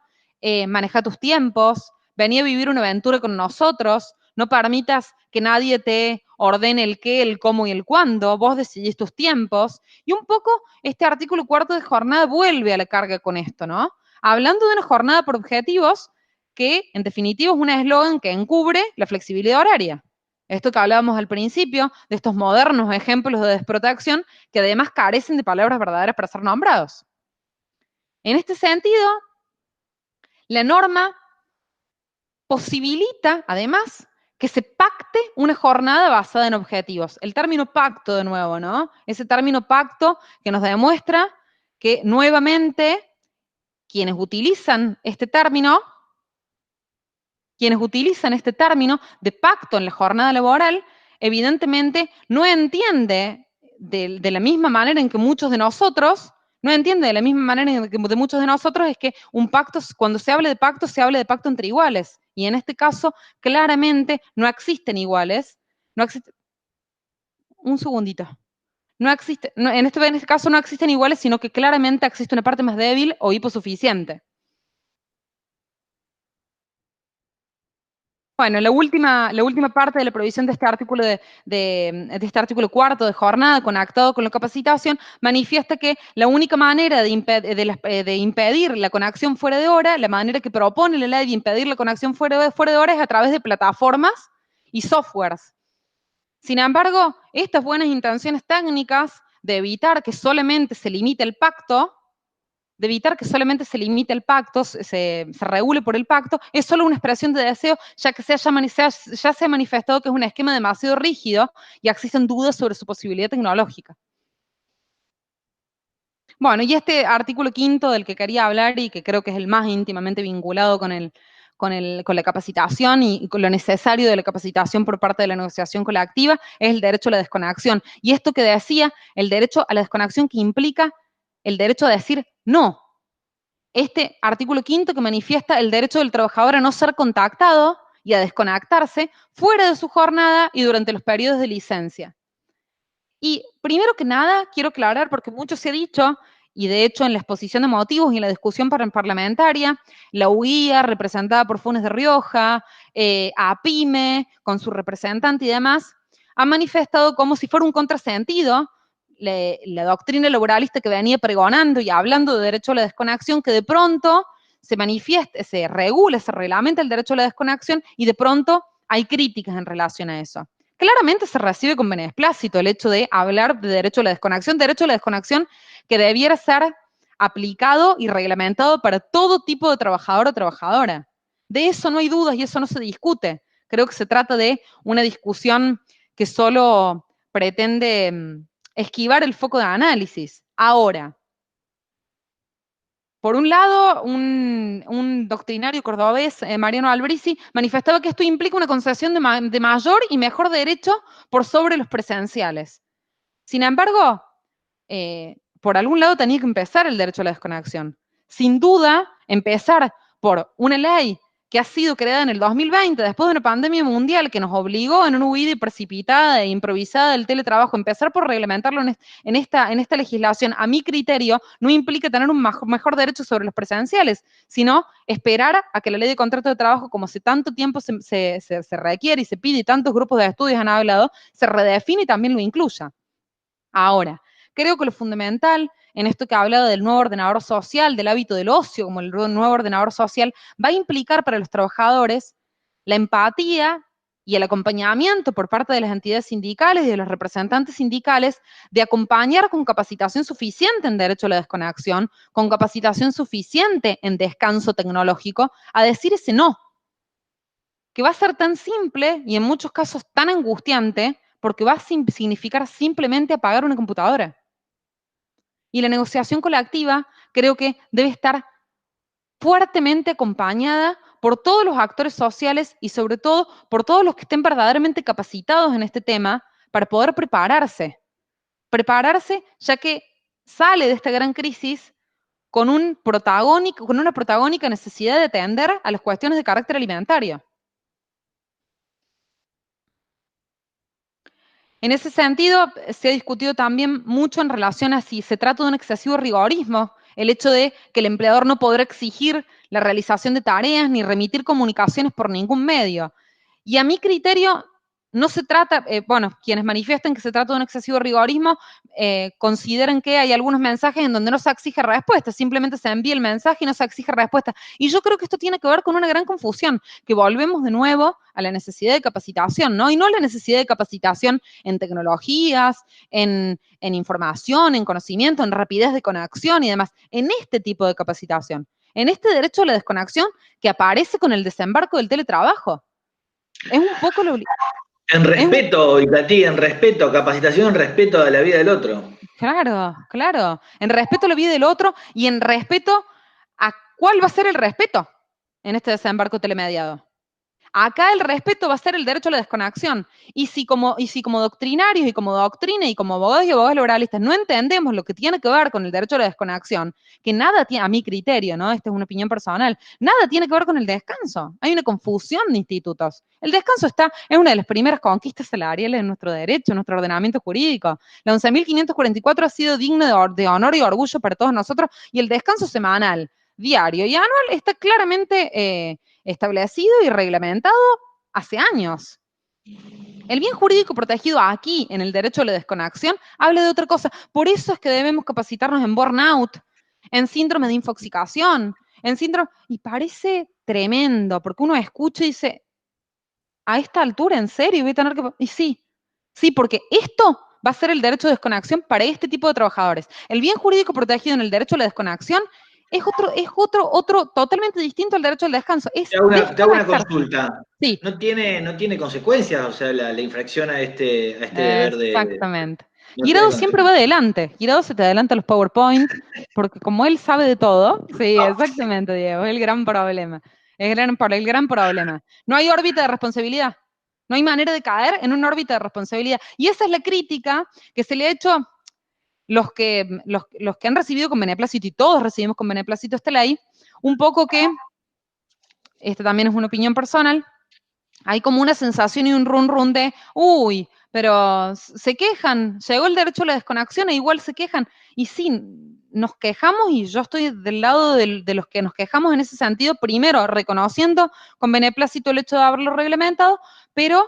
maneja tus tiempos, vení a vivir una aventura con nosotros, no permitas que nadie te ordene el qué, el cómo y el cuándo, vos decidís tus tiempos. Y un poco este artículo 4 de jornada vuelve a la carga con esto, ¿no? Hablando de una jornada por objetivos que, en definitiva, es un eslogan que encubre la flexibilidad horaria. Esto que hablábamos al principio, de estos modernos ejemplos de desprotección, que además carecen de palabras verdaderas para ser nombrados. En este sentido, la norma posibilita, además, que se pacte una jornada basada en objetivos. El término pacto, de nuevo, ¿no? Ese término pacto que nos demuestra que, nuevamente, quienes utilizan este término de pacto en la jornada laboral, evidentemente no entiende de la misma manera en que muchos de nosotros, es que un pacto, cuando se habla de pacto entre iguales. Y en este caso, claramente, no existen iguales. Un segundito. En este caso no existen iguales, sino que claramente existe una parte más débil o hiposuficiente. Bueno, la última parte de la provisión de este artículo de este artículo 4 de jornada conectado con la capacitación manifiesta que la única manera de impedir la conexión fuera de hora, la manera que propone la ley de impedir la conexión fuera de hora es a través de plataformas y softwares. Sin embargo, estas buenas intenciones técnicas de evitar que solamente se limite el pacto, se regule por el pacto, es solo una expresión de deseo, ya que ya se ha manifestado que es un esquema demasiado rígido y existen dudas sobre su posibilidad tecnológica. Bueno, y este artículo 5 del que quería hablar y que creo que es el más íntimamente vinculado con la capacitación y con lo necesario de la capacitación por parte de la negociación colectiva, es el derecho a la desconexión. Y esto que decía, el derecho a la desconexión que implica el derecho a decir no. Este artículo 5 que manifiesta el derecho del trabajador a no ser contactado y a desconectarse fuera de su jornada y durante los periodos de licencia. Y primero que nada, quiero aclarar, porque mucho se ha dicho, y de hecho en la exposición de motivos y en la discusión parlamentaria, la UIA, representada por Funes de Rioja, APYME, con su representante y demás, han manifestado como si fuera un contrasentido la doctrina laboralista que venía pregonando y hablando de derecho a la desconexión, que de pronto se manifiesta, se regula, se reglamenta el derecho a la desconexión y de pronto hay críticas en relación a eso. Claramente se recibe con beneplácito el hecho de hablar de derecho a la desconexión que debiera ser aplicado y reglamentado para todo tipo de trabajador o trabajadora. De eso no hay dudas y eso no se discute. Creo que se trata de una discusión que solo pretende esquivar el foco de análisis. Ahora, por un lado, un doctrinario cordobés, Mariano Albrisi, manifestaba que esto implica una concesión de mayor y mejor derecho por sobre los presenciales. Sin embargo, por algún lado tenía que empezar el derecho a la desconexión. Sin duda, empezar por una ley que ha sido creada en el 2020, después de una pandemia mundial que nos obligó en una huida precipitada e improvisada del teletrabajo, empezar por reglamentarlo en esta legislación, a mi criterio, no implica tener un mejor derecho sobre los presenciales, sino esperar a que la ley de contrato de trabajo, como hace tanto tiempo se requiere y se pide, y tantos grupos de estudios han hablado, se redefine y también lo incluya. Ahora, creo que lo fundamental en esto que ha hablado del nuevo ordenador social, del hábito del ocio como el nuevo ordenador social, va a implicar para los trabajadores la empatía y el acompañamiento por parte de las entidades sindicales y de los representantes sindicales de acompañar con capacitación suficiente en derecho a la desconexión, con capacitación suficiente en descanso tecnológico, a decir ese no, que va a ser tan simple y en muchos casos tan angustiante porque va a significar simplemente apagar una computadora. Y la negociación colectiva creo que debe estar fuertemente acompañada por todos los actores sociales y sobre todo por todos los que estén verdaderamente capacitados en este tema para poder prepararse. Prepararse ya que sale de esta gran crisis con una protagónica necesidad de atender a las cuestiones de carácter alimentario. En ese sentido, se ha discutido también mucho en relación a si se trata de un excesivo rigorismo, el hecho de que el empleador no podrá exigir la realización de tareas ni remitir comunicaciones por ningún medio. Y a mi criterio, no se trata, quienes manifiestan que se trata de un excesivo rigorismo, consideran que hay algunos mensajes en donde no se exige respuesta, simplemente se envía el mensaje y no se exige respuesta. Y yo creo que esto tiene que ver con una gran confusión, que volvemos de nuevo a la necesidad de capacitación, ¿no? Y no la necesidad de capacitación en tecnologías, en información, en conocimiento, en rapidez de conexión y demás, en este tipo de capacitación, en este derecho a la desconexión que aparece con el desembarco del teletrabajo. Es un poco lo... En respeto, Itatí, en respeto, capacitación en respeto a la vida del otro. Claro, claro. En respeto a la vida del otro y en respeto a cuál va a ser el respeto en este desembarco telemediado. Acá el respeto va a ser el derecho a la desconexión. Y si como doctrinarios y como doctrina y como abogados y abogadas laboralistas no entendemos lo que tiene que ver con el derecho a la desconexión, que nada tiene, a mi criterio, ¿no? Esta es una opinión personal, nada tiene que ver con el descanso. Hay una confusión de institutos. El descanso es una de las primeras conquistas salariales de nuestro derecho, nuestro ordenamiento jurídico. La 11.544 ha sido digna de honor y orgullo para todos nosotros y el descanso semanal, diario y anual está claramente establecido y reglamentado hace años. El bien jurídico protegido aquí, en el derecho a la desconexión, habla de otra cosa. Por eso es que debemos capacitarnos en burnout, en síndrome de infoxicación, y parece tremendo, porque uno escucha y dice, a esta altura, ¿en serio? Voy a tener que... Y sí, porque esto va a ser el derecho de desconexión para este tipo de trabajadores. El bien jurídico protegido en el derecho a la desconexión es otro totalmente distinto al derecho al descanso. Te hago una consulta. Sí. No tiene consecuencias, o sea, la infracción a este deber de... Exactamente. Girado siempre va adelante. Girado se te adelanta los PowerPoint, porque como él sabe de todo, sí, exactamente, Diego, es el gran problema. El gran problema. No hay órbita de responsabilidad. No hay manera de caer en una órbita de responsabilidad. Y esa es la crítica que se le ha hecho los que han recibido con beneplácito, y todos recibimos con beneplácito esta ley, un poco que, esta también es una opinión personal, hay como una sensación y un run de, uy, pero se quejan, llegó el derecho a la desconexión e igual se quejan. Y sí, nos quejamos y yo estoy del lado de los que nos quejamos en ese sentido, primero reconociendo con beneplácito el hecho de haberlo reglamentado, pero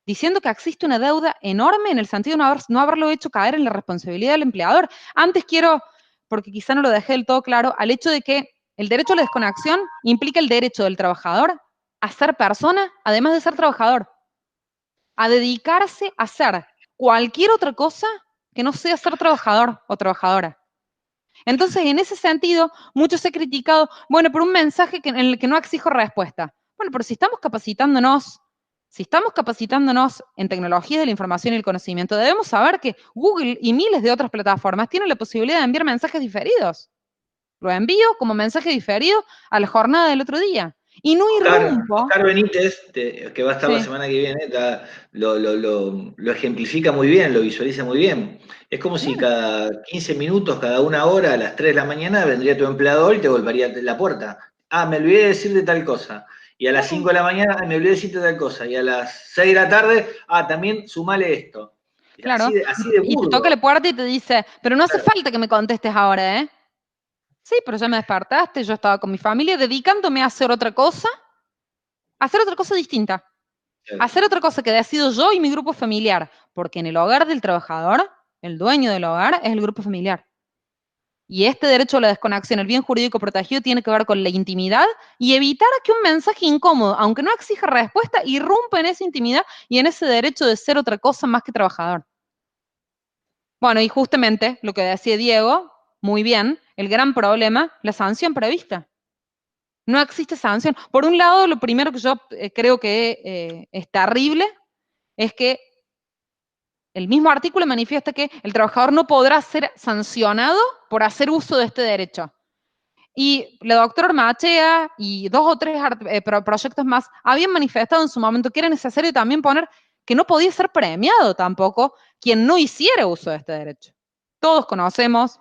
diciendo que existe una deuda enorme en el sentido de no haberlo hecho caer en la responsabilidad del empleador. Antes quiero, porque quizá no lo dejé del todo claro, al hecho de que el derecho a la desconexión implica el derecho del trabajador a ser persona, además de ser trabajador, a dedicarse a hacer cualquier otra cosa que no sea ser trabajador o trabajadora. Entonces, en ese sentido, muchos he criticado, bueno, por un mensaje en el que no exijo respuesta. Bueno, pero si estamos capacitándonos en tecnologías de la información y el conocimiento, debemos saber que Google y miles de otras plataformas tienen la posibilidad de enviar mensajes diferidos. Lo envío como mensaje diferido a la jornada del otro día. Y no irrumpo. Oscar Benítez, que va a estar la semana que viene, lo ejemplifica muy bien, lo visualiza muy bien. Es como si cada 15 minutos, cada una hora, a las 3 de la mañana, vendría tu empleador y te golpearía la puerta. Ah, me olvidé de decirte tal cosa. Y a las 5 de la mañana, me olvidé de decirte tal cosa. Y a las 6 de la tarde, también sumale esto. Claro. Así de burdo. Y te toca la puerta y te dice, pero no hace falta que me contestes ahora, ¿eh? Sí, pero ya me despertaste, yo estaba con mi familia dedicándome a hacer otra cosa distinta. Hacer otra cosa que decido yo y mi grupo familiar. Porque en el hogar del trabajador el dueño del hogar, es el grupo familiar. Y este derecho a la desconexión, el bien jurídico protegido, tiene que ver con la intimidad y evitar que un mensaje incómodo, aunque no exija respuesta, irrumpa en esa intimidad y en ese derecho de ser otra cosa más que trabajador. Bueno, y justamente lo que decía Diego, muy bien, el gran problema, la sanción prevista. No existe sanción. Por un lado, lo primero que yo creo que es terrible es que el mismo artículo manifiesta que el trabajador no podrá ser sancionado por hacer uso de este derecho. Y la doctora Ormachea y 2 o 3 proyectos más habían manifestado en su momento que era necesario también poner que no podía ser premiado tampoco quien no hiciera uso de este derecho. Todos conocemos,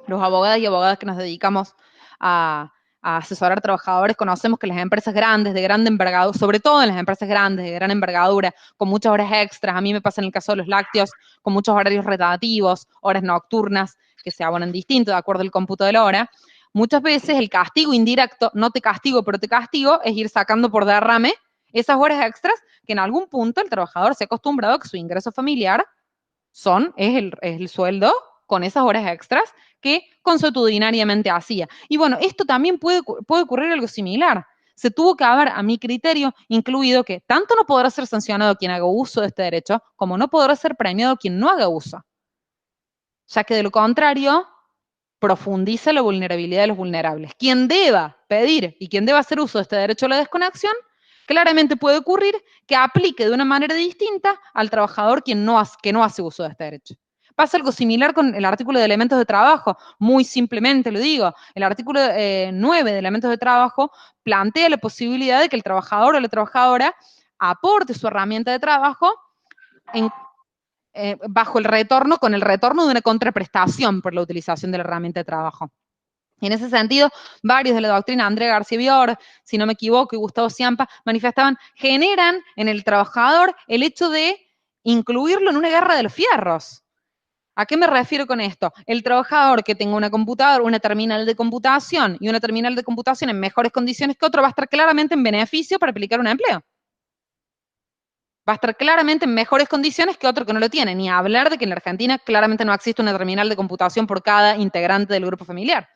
los abogados y abogadas que nos dedicamos a asesorar trabajadores, conocemos que las empresas grandes, de gran envergadura, sobre todo en las empresas grandes, de gran envergadura, con muchas horas extras, a mí me pasa en el caso de los lácteos, con muchos horarios rotativos, horas nocturnas, que se abonan distinto de acuerdo al cómputo de la hora, muchas veces el castigo indirecto, no te castigo, pero te castigo, es ir sacando por derrame esas horas extras que en algún punto el trabajador se ha acostumbrado a que su ingreso familiar es el sueldo con esas horas extras que consuetudinariamente hacía. Y bueno, esto también puede ocurrir algo similar. Se tuvo que haber, a mi criterio, incluido que tanto no podrá ser sancionado quien haga uso de este derecho, como no podrá ser premiado quien no haga uso. Ya que de lo contrario, profundiza la vulnerabilidad de los vulnerables. Quien deba pedir y quien deba hacer uso de este derecho a la desconexión, claramente puede ocurrir que aplique de una manera distinta al trabajador que no hace uso de este derecho. Pasa algo similar con el artículo de elementos de trabajo, muy simplemente lo digo. El artículo 9 de elementos de trabajo plantea la posibilidad de que el trabajador o la trabajadora aporte su herramienta de trabajo bajo el retorno, con el retorno de una contraprestación por la utilización de la herramienta de trabajo. En ese sentido, varios de la doctrina, André García Bior, si no me equivoco, y Gustavo Ciampa, manifestaban, generan en el trabajador el hecho de incluirlo en una guerra de los fierros. ¿A qué me refiero con esto? El trabajador que tenga una computadora, una terminal de computación y una terminal de computación en mejores condiciones que otro va a estar claramente en beneficio para aplicar un empleo. Va a estar claramente en mejores condiciones que otro que no lo tiene. Ni hablar de que en la Argentina claramente no existe una terminal de computación por cada integrante del grupo familiar.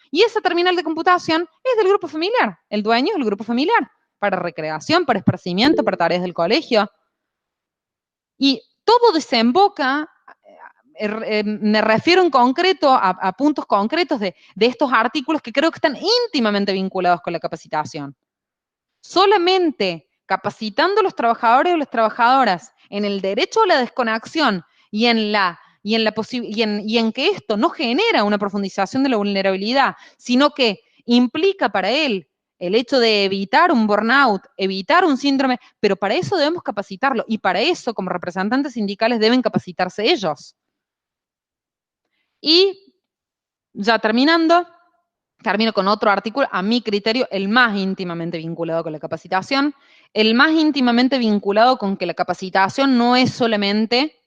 Y esa terminal de computación es del grupo familiar. El dueño es el grupo familiar. Para recreación, para esparcimiento, para tareas del colegio. Y todo desemboca, me refiero en concreto a puntos concretos de estos artículos que creo que están íntimamente vinculados con la capacitación. Solamente capacitando a los trabajadores y las trabajadoras en el derecho a la desconexión y en que esto no genera una profundización de la vulnerabilidad, sino que implica para él el hecho de evitar un burnout, evitar un síndrome, pero para eso debemos capacitarlo y para eso, como representantes sindicales, deben capacitarse ellos. Y ya termino con otro artículo, a mi criterio, el más íntimamente vinculado con la capacitación, el más íntimamente vinculado con que la capacitación no es solamente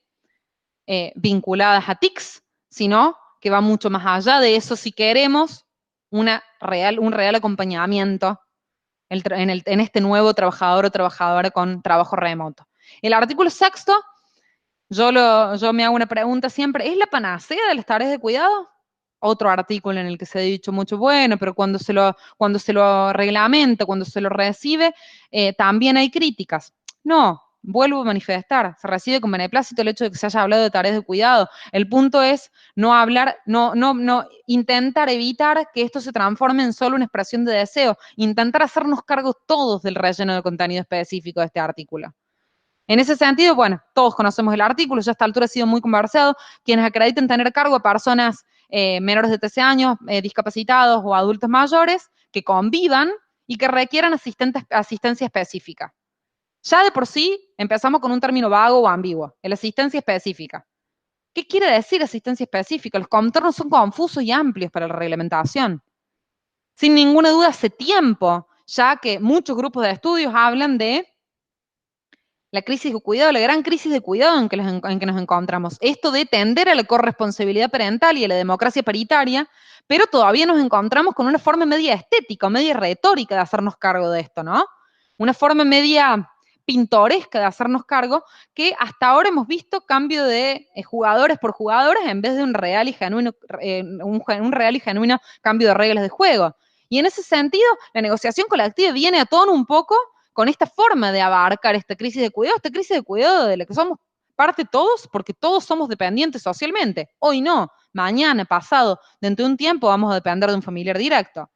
vinculadas a TICs, sino que va mucho más allá de eso si queremos un real acompañamiento en este nuevo trabajador o trabajadora con trabajo remoto. El artículo 6, yo me hago una pregunta siempre, ¿es la panacea de las tareas de cuidado? Otro artículo en el que se ha dicho mucho, bueno, pero cuando se lo reglamenta, cuando se lo recibe, también hay críticas. No, vuelvo a manifestar, se recibe con beneplácito el hecho de que se haya hablado de tareas de cuidado. El punto es no intentar evitar que esto se transforme en solo una expresión de deseo, intentar hacernos cargo todos del relleno de contenido específico de este artículo. En ese sentido, bueno, todos conocemos el artículo, ya a esta altura ha sido muy conversado, quienes acrediten tener cargo a personas menores de 13 años, discapacitados o adultos mayores, que convivan y que requieran asistencia específica. Ya de por sí empezamos con un término vago o ambiguo, la asistencia específica. ¿Qué quiere decir asistencia específica? Los contornos son confusos y amplios para la reglamentación. Sin ninguna duda, hace tiempo, ya que muchos grupos de estudios hablan de la crisis de cuidado, la gran crisis de cuidado en que nos encontramos. Esto de tender a la corresponsabilidad parental y a la democracia paritaria, pero todavía nos encontramos con una forma media estética, media retórica de hacernos cargo de esto, ¿no? Una forma media pintoresca de hacernos cargo, que hasta ahora hemos visto cambio de jugadores por jugadores en vez de un real y genuino cambio de reglas de juego. Y en ese sentido, la negociación colectiva viene a tono un poco con esta forma de abarcar esta crisis de cuidado de la que somos parte todos, porque todos somos dependientes socialmente. Hoy no, mañana, pasado, dentro de un tiempo vamos a depender de un familiar directo.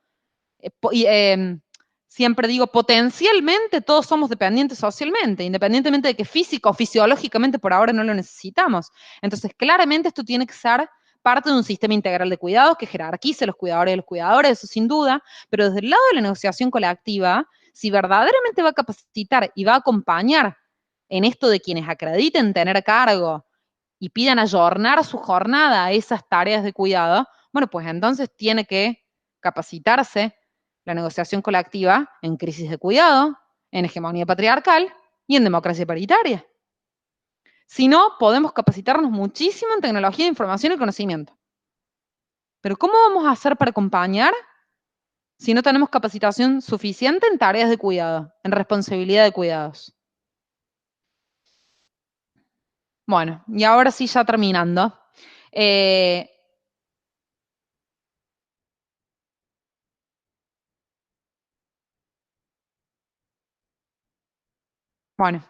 Siempre digo, potencialmente todos somos dependientes socialmente, independientemente de que físico o fisiológicamente por ahora no lo necesitamos. Entonces, claramente esto tiene que ser parte de un sistema integral de cuidados que jerarquice los cuidadores y los cuidadores, eso sin duda, pero desde el lado de la negociación colectiva, si verdaderamente va a capacitar y va a acompañar en esto de quienes acrediten tener cargo y pidan ayornar su jornada a esas tareas de cuidado, bueno, pues entonces tiene que capacitarse la negociación colectiva en crisis de cuidado, en hegemonía patriarcal y en democracia paritaria. Si no, podemos capacitarnos muchísimo en tecnología de información y conocimiento. Pero ¿cómo vamos a hacer para acompañar si no tenemos capacitación suficiente en tareas de cuidado, en responsabilidad de cuidados? Bueno, y ahora sí, ya terminando. Bueno,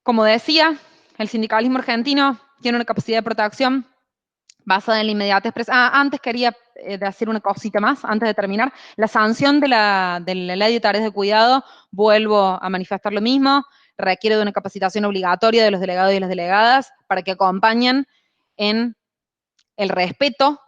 como decía, el sindicalismo argentino tiene una capacidad de protección basada en la inmediatez. Antes quería decir una cosita más, antes de terminar. La sanción de la ley de tareas de cuidado, vuelvo a manifestar lo mismo, requiere de una capacitación obligatoria de los delegados y las delegadas para que acompañen en el respeto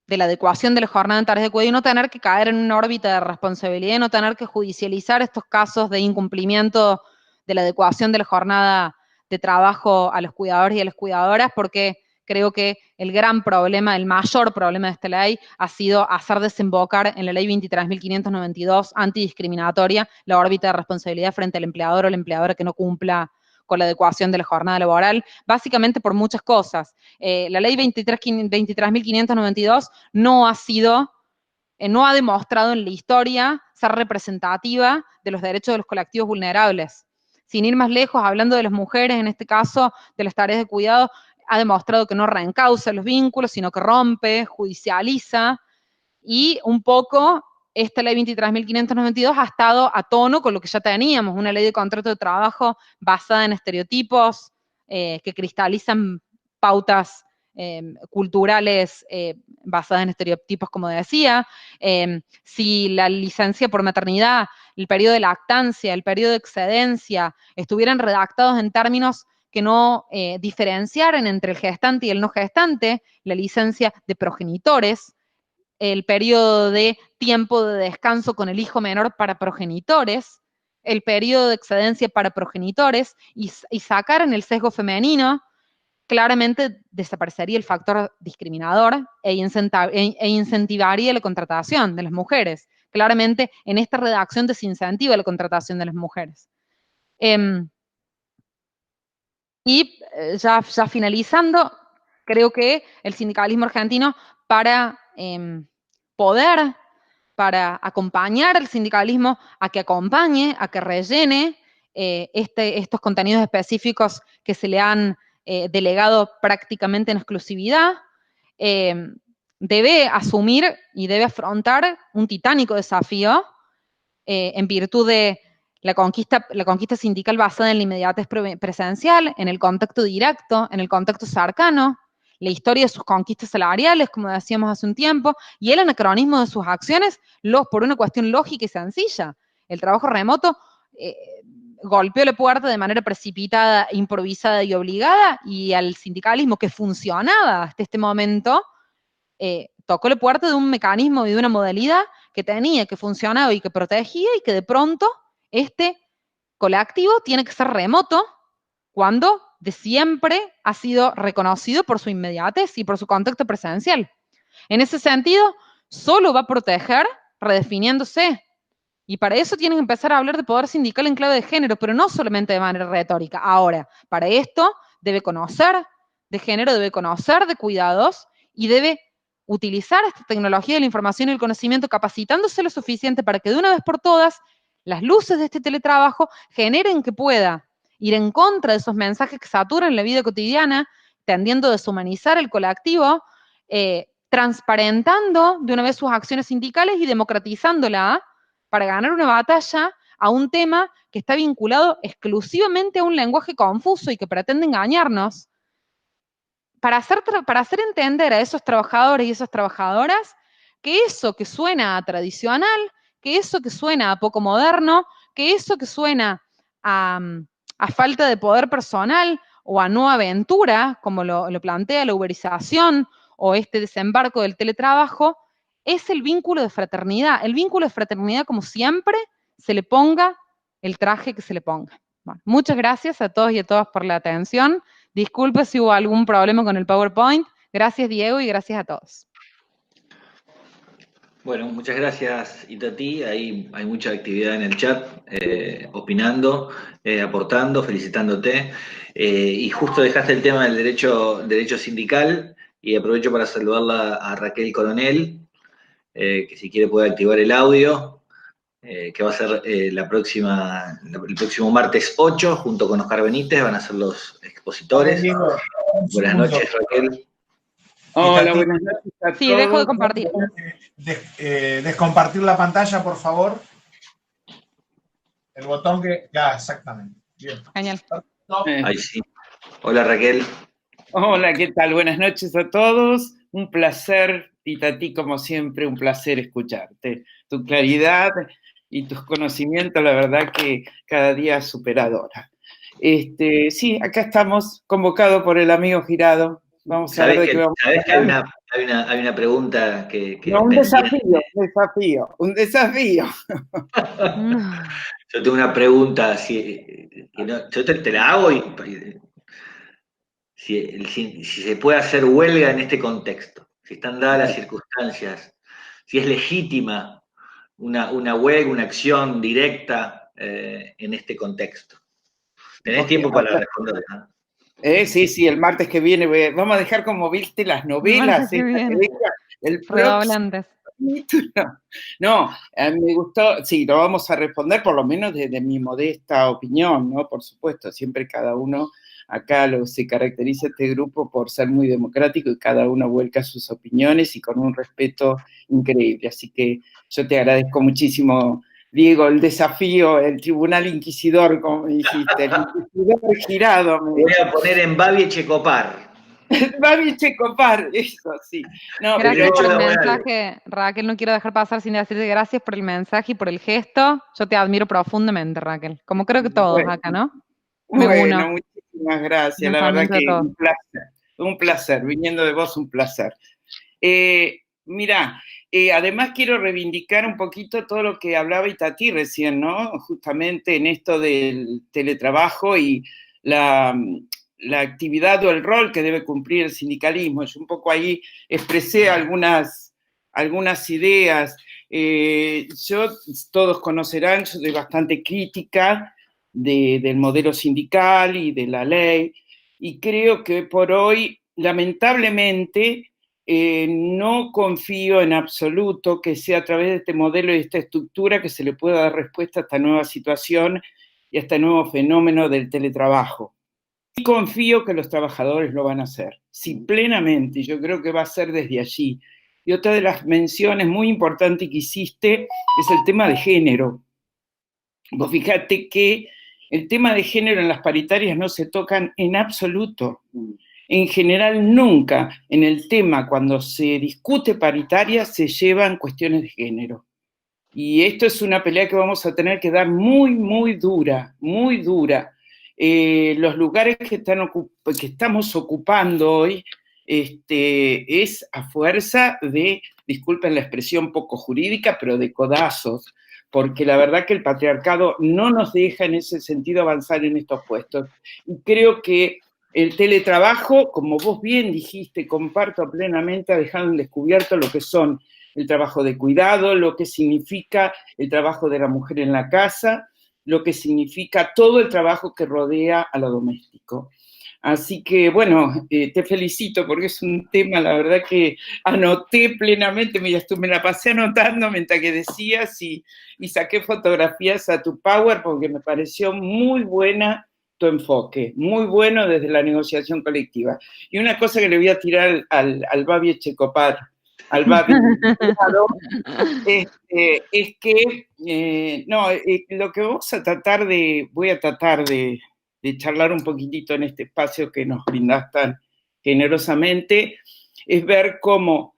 de la adecuación de la jornada en tareas de cuidado y no tener que caer en una órbita de responsabilidad y no tener que judicializar estos casos de incumplimiento de la adecuación de la jornada de trabajo a los cuidadores y a las cuidadoras, porque creo que el gran problema, el mayor problema de esta ley ha sido hacer desembocar en la ley 23.592 antidiscriminatoria la órbita de responsabilidad frente al empleador o la empleadora que no cumpla con la adecuación de la jornada laboral, básicamente por muchas cosas. La ley 23.592 no ha demostrado en la historia ser representativa de los derechos de los colectivos vulnerables. Sin ir más lejos, hablando de las mujeres, en este caso, de las tareas de cuidado, ha demostrado que no reencausa los vínculos, sino que rompe, judicializa, y un poco esta ley 23.592 ha estado a tono con lo que ya teníamos, una ley de contrato de trabajo basada en estereotipos que cristalizan pautas culturales basadas en estereotipos, como decía. Si la licencia por maternidad, el periodo de lactancia, el periodo de excedencia estuvieran redactados en términos que no diferenciaran entre el gestante y el no gestante, la licencia de progenitores, el periodo de tiempo de descanso con el hijo menor para progenitores, el periodo de excedencia para progenitores, y sacaran el sesgo femenino, claramente desaparecería el factor discriminador e incentivaría la contratación de las mujeres. Claramente, en esta redacción desincentiva la contratación de las mujeres. Ya finalizando, creo que el sindicalismo argentino para acompañar al sindicalismo a que acompañe, a que rellene estos contenidos específicos que se le han delegado prácticamente en exclusividad, debe asumir y debe afrontar un titánico desafío en virtud de la conquista sindical basada en la inmediatez presencial, en el contacto directo, en el contacto cercano, la historia de sus conquistas salariales, como decíamos hace un tiempo, y el anacronismo de sus acciones por una cuestión lógica y sencilla. El trabajo remoto golpeó la puerta de manera precipitada, improvisada y obligada, y al sindicalismo que funcionaba hasta este momento, tocó la puerta de un mecanismo y de una modalidad que tenía, que funcionaba y que protegía, y que de pronto este colectivo tiene que ser remoto cuando de siempre ha sido reconocido por su inmediatez y por su contacto presencial. En ese sentido, solo va a proteger redefiniéndose. Y para eso tienen que empezar a hablar de poder sindical en clave de género, pero no solamente de manera retórica. Ahora, para esto debe conocer de género, debe conocer de cuidados y debe utilizar esta tecnología de la información y el conocimiento capacitándose lo suficiente para que de una vez por todas las luces de este teletrabajo generen que pueda ir en contra de esos mensajes que saturan la vida cotidiana, tendiendo a deshumanizar el colectivo, transparentando de una vez sus acciones sindicales y democratizándola para ganar una batalla a un tema que está vinculado exclusivamente a un lenguaje confuso y que pretende engañarnos, para hacer entender a esos trabajadores y esas trabajadoras que eso que suena a tradicional, que eso que suena a poco moderno, que eso que suena a falta de poder personal o a no aventura, como lo plantea la uberización o este desembarco del teletrabajo, es el vínculo de fraternidad. El vínculo de fraternidad, como siempre, se le ponga el traje que se le ponga. Bueno, muchas gracias a todos y a todas por la atención. Disculpe si hubo algún problema con el PowerPoint. Gracias, Diego, y gracias a todos. Bueno, muchas gracias, Itatí. Ahí hay mucha actividad en el chat, opinando, aportando, felicitándote. Y justo dejaste el tema del derecho sindical, y aprovecho para saludarla a Raquel Coronel, que si quiere puede activar el audio, que va a ser el próximo martes 8, junto con Oscar Benítez, van a ser los expositores. Buenas noches, Raquel. Hola, buenas noches a todos. Sí, dejo de compartir. Descompartir la pantalla, por favor. El botón que... Ya, exactamente. Bien. Genial. Ahí sí. Hola, Raquel. Hola, ¿qué tal? Buenas noches a todos. Un placer, Itatí, como siempre, un placer escucharte. Tu claridad y tus conocimientos, la verdad que cada día superadora. Sí, acá estamos, convocados por el amigo Girado. Vamos a ver de qué vamos a hablar. ¿Sabés que hay una pregunta que no, un desafío. Yo tengo una pregunta, yo te la hago, si se puede hacer huelga en este contexto, si están dadas las circunstancias, si es legítima una huelga, una acción directa en este contexto. Tenés tiempo para responder, ¿no? Sí, el martes que viene vamos a dejar como viste las novelas. El Redoblantes. No, me gustó, sí, lo vamos a responder por lo menos desde mi modesta opinión, ¿no? Por supuesto, siempre cada uno, acá se caracteriza este grupo por ser muy democrático y cada uno vuelca sus opiniones y con un respeto increíble. Así que yo te agradezco muchísimo, Diego, el desafío, el tribunal inquisidor, como me dijiste, el inquisidor Girado. Me voy a poner en Babi Echecopar. Babi Echecopar, eso sí. No, gracias por el mensaje, Raquel. No quiero dejar pasar sin decirte gracias por el mensaje y por el gesto. Yo te admiro profundamente, Raquel. Como creo que todos acá, ¿no? Bueno, muchísimas gracias. La verdad que un placer. Viniendo de vos, un placer. Mirá, además quiero reivindicar un poquito todo lo que hablaba Itatí recién, ¿no? Justamente en esto del teletrabajo y la actividad o el rol que debe cumplir el sindicalismo. Yo un poco ahí expresé algunas ideas. Todos conocerán, yo soy bastante crítica del modelo sindical y de la ley, y creo que por hoy, lamentablemente, no confío en absoluto que sea a través de este modelo y de esta estructura que se le pueda dar respuesta a esta nueva situación y a este nuevo fenómeno del teletrabajo. Y confío que los trabajadores lo van a hacer, sí, plenamente, yo creo que va a ser desde allí. Y otra de las menciones muy importantes que hiciste es el tema de género. Vos fíjate que el tema de género en las paritarias no se tocan en absoluto. En general, nunca en el tema, cuando se discute paritaria, se llevan cuestiones de género. Y esto es una pelea que vamos a tener que dar muy, muy dura, muy dura. Los lugares que estamos ocupando hoy es a fuerza de, disculpen la expresión poco jurídica, pero de codazos, porque la verdad que el patriarcado no nos deja en ese sentido avanzar en estos puestos. Y creo que el teletrabajo, como vos bien dijiste, comparto plenamente, ha dejado en descubierto lo que son el trabajo de cuidado, lo que significa el trabajo de la mujer en la casa, lo que significa todo el trabajo que rodea a lo doméstico. Así que, bueno, te felicito porque es un tema, la verdad que anoté plenamente, mira, me la pasé anotando mientras que decías y saqué fotografías a tu Power porque me pareció muy buena tu enfoque, muy bueno desde la negociación colectiva. Y una cosa que le voy a tirar al Babi Echecopar, al Babi, es que, lo que voy a tratar de charlar un poquitito en este espacio que nos brindás tan generosamente, es ver cómo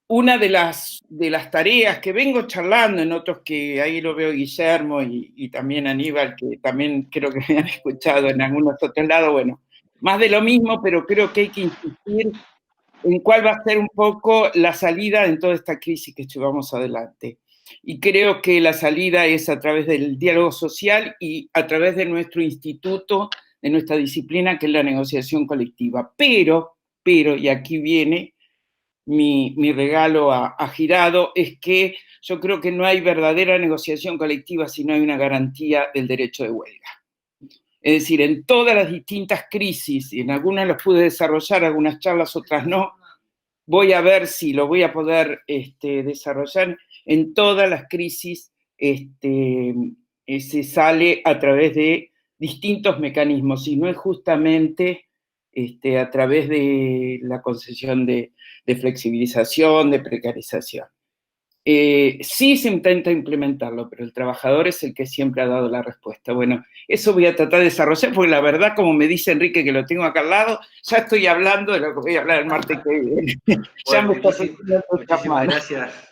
una de las tareas que vengo charlando en otros, que ahí lo veo Guillermo y también Aníbal, que también creo que me han escuchado en algunos otros lados, bueno, más de lo mismo, pero creo que hay que insistir en cuál va a ser un poco la salida en toda esta crisis que llevamos adelante. Y creo que la salida es a través del diálogo social y a través de nuestro instituto, de nuestra disciplina, que es la negociación colectiva. Pero, y aquí viene mi regalo a Girado, es que yo creo que no hay verdadera negociación colectiva si no hay una garantía del derecho de huelga. Es decir, en todas las distintas crisis, y en algunas las pude desarrollar, algunas charlas, otras no, voy a ver si lo voy a poder desarrollar. En todas las crisis se sale a través de distintos mecanismos, y no es justamente a través de la concesión de flexibilización, de precarización. Sí se intenta implementarlo, pero el trabajador es el que siempre ha dado la respuesta. Bueno, eso voy a tratar de desarrollar, porque la verdad, como me dice Enrique, que lo tengo acá al lado, ya estoy hablando de lo que voy a hablar el martes que viene. Bueno,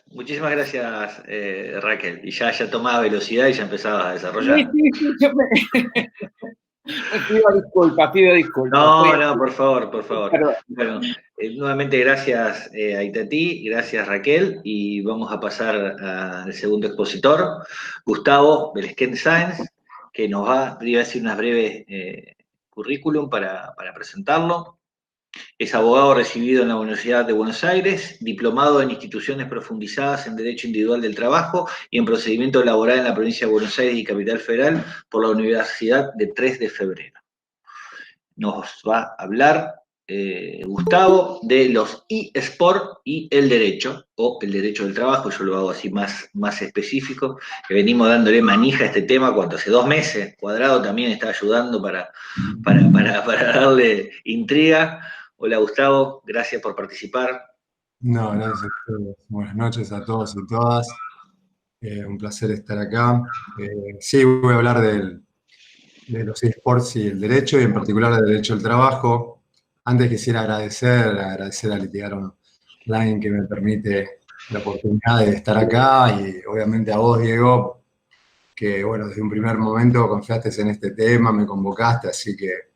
muchísimas gracias, Raquel. Y ya tomaba velocidad y ya empezaba a desarrollar. Pido disculpas. No, por favor. Bueno, nuevamente gracias a Itatí, gracias Raquel, y vamos a pasar al segundo expositor, Gustavo Belesquén Sáenz, que nos va a decir unas breves currículum para presentarlo. Es abogado recibido en la Universidad de Buenos Aires, diplomado en instituciones profundizadas en Derecho Individual del Trabajo y en Procedimiento Laboral en la provincia de Buenos Aires y Capital Federal por la Universidad de 3 de Febrero. Nos va a hablar Gustavo de los eSport y el derecho, o el derecho del trabajo. Yo lo hago así más específico, que venimos dándole manija a este tema cuando hace 2 meses. Cuadrado también está ayudando para darle intriga. Hola Gustavo, gracias por participar. No, gracias a ustedes. Buenas noches a todos y todas. Un placer estar acá. Sí, voy a hablar de los eSports y el derecho, y en particular del derecho del trabajo. Antes quisiera agradecer a Litigar Online, que me permite la oportunidad de estar acá, y obviamente a vos, Diego, que bueno, desde un primer momento confiaste en este tema, me convocaste, así que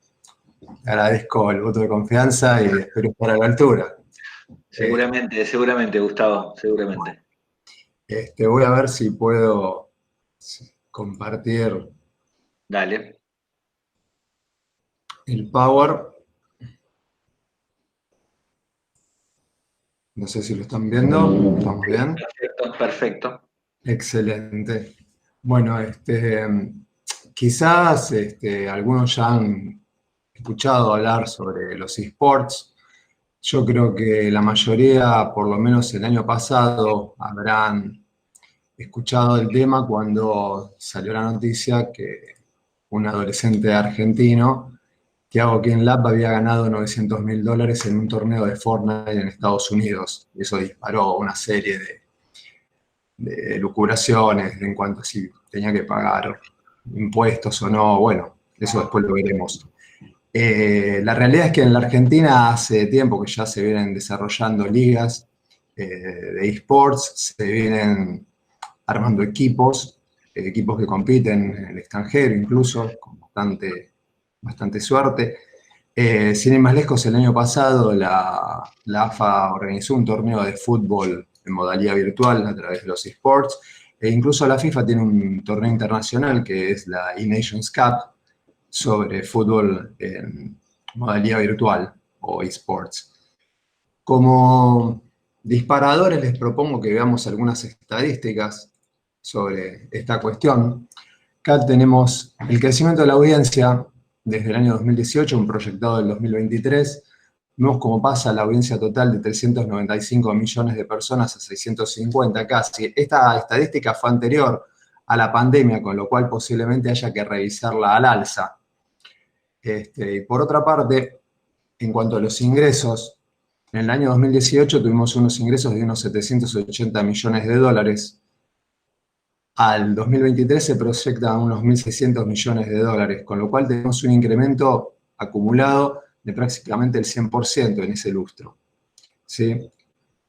te agradezco el voto de confianza y espero estar a la altura. Seguramente, Gustavo, seguramente. Voy a ver si puedo compartir. Dale. El Power. No sé si lo están viendo. ¿Estamos bien? Perfecto. Excelente. Bueno, quizás algunos ya han escuchado hablar sobre los eSports. Yo creo que la mayoría, por lo menos el año pasado, habrán escuchado el tema cuando salió la noticia que un adolescente argentino, Thiago Kenlap, había ganado $900.000 en un torneo de Fortnite en Estados Unidos. Y eso disparó una serie de lucubraciones en cuanto a si tenía que pagar impuestos o no. Bueno, eso después lo veremos. La realidad es que en la Argentina hace tiempo que ya se vienen desarrollando ligas de eSports, se vienen armando equipos que compiten en el extranjero incluso, con bastante suerte. Sin ir más lejos, el año pasado la AFA organizó un torneo de fútbol en modalidad virtual a través de los eSports, e incluso la FIFA tiene un torneo internacional que es la eNations Cup sobre fútbol en modalidad virtual o eSports. Como disparadores les propongo que veamos algunas estadísticas sobre esta cuestión. Acá tenemos el crecimiento de la audiencia desde el año 2018, un proyectado del 2023, vemos cómo pasa la audiencia total de 395 millones de personas a 650 casi. Esta estadística fue anterior a la pandemia, con lo cual posiblemente haya que revisarla al alza. Y por otra parte, en cuanto a los ingresos, en el año 2018 tuvimos unos ingresos de unos 780 millones de dólares. Al 2023 se proyectan unos 1.600 millones de dólares, con lo cual tenemos un incremento acumulado de prácticamente el 100% en ese lustro, ¿sí?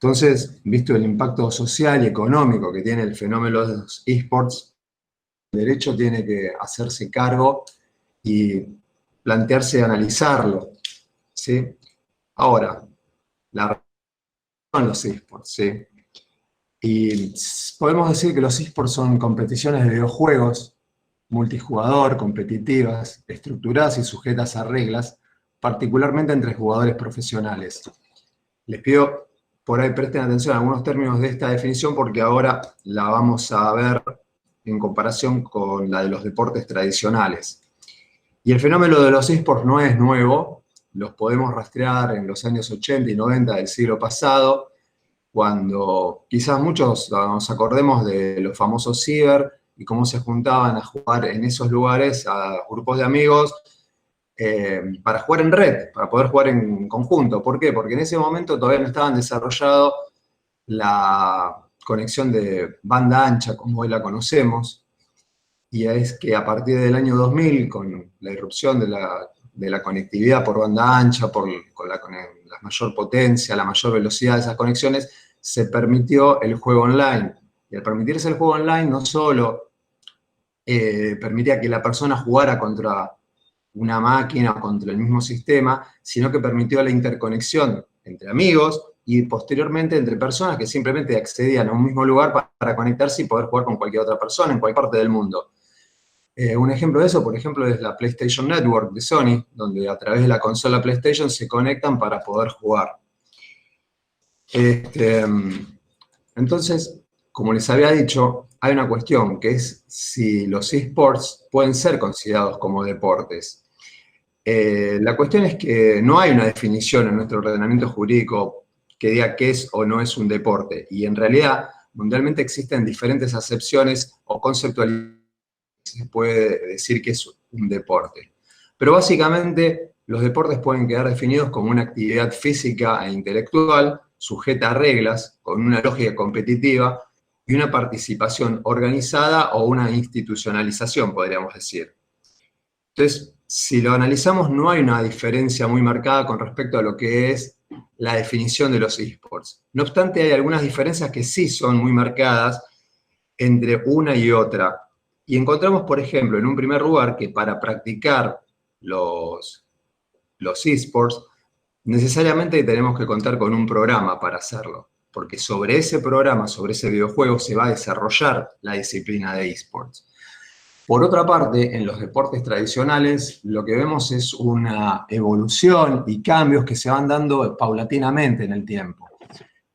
Entonces, visto el impacto social y económico que tiene el fenómeno de los eSports, el derecho tiene que hacerse cargo y plantearse analizarlo, ¿sí? Ahora, la son los eSports, ¿sí? Y podemos decir que los eSports son competiciones de videojuegos, multijugador, competitivas, estructuradas y sujetas a reglas, particularmente entre jugadores profesionales. Les pido por ahí presten atención a algunos términos de esta definición porque ahora la vamos a ver en comparación con la de los deportes tradicionales. Y el fenómeno de los eSports no es nuevo, los podemos rastrear en los años 80 y 90 del siglo pasado, cuando quizás muchos nos acordemos de los famosos ciber y cómo se juntaban a jugar en esos lugares a grupos de amigos para jugar en red, para poder jugar en conjunto. ¿Por qué? Porque en ese momento todavía no estaban desarrollado la conexión de banda ancha como hoy la conocemos, y es que a partir del año 2000, con la irrupción de la conectividad por banda ancha, con la mayor potencia, la mayor velocidad de esas conexiones, se permitió el juego online. Y al permitirse el juego online, no solo permitía que la persona jugara contra una máquina o contra el mismo sistema, sino que permitió la interconexión entre amigos y posteriormente entre personas que simplemente accedían a un mismo lugar para conectarse y poder jugar con cualquier otra persona en cualquier parte del mundo. Un ejemplo de eso, por ejemplo, es la PlayStation Network de Sony, donde a través de la consola PlayStation se conectan para poder jugar. Entonces, como les había dicho, hay una cuestión que es si los eSports pueden ser considerados como deportes. La cuestión es que no hay una definición en nuestro ordenamiento jurídico que diga qué es o no es un deporte, y en realidad mundialmente existen diferentes acepciones o conceptualizaciones. Se puede decir que es un deporte. Pero básicamente los deportes pueden quedar definidos como una actividad física e intelectual, sujeta a reglas, con una lógica competitiva y una participación organizada o una institucionalización, podríamos decir. Entonces, si lo analizamos, no hay una diferencia muy marcada con respecto a lo que es la definición de los eSports. No obstante, hay algunas diferencias que sí son muy marcadas entre una y otra. Y encontramos, por ejemplo, en un primer lugar, que para practicar los eSports, necesariamente tenemos que contar con un programa para hacerlo, porque sobre ese programa, sobre ese videojuego, se va a desarrollar la disciplina de eSports. Por otra parte, en los deportes tradicionales, lo que vemos es una evolución y cambios que se van dando paulatinamente en el tiempo.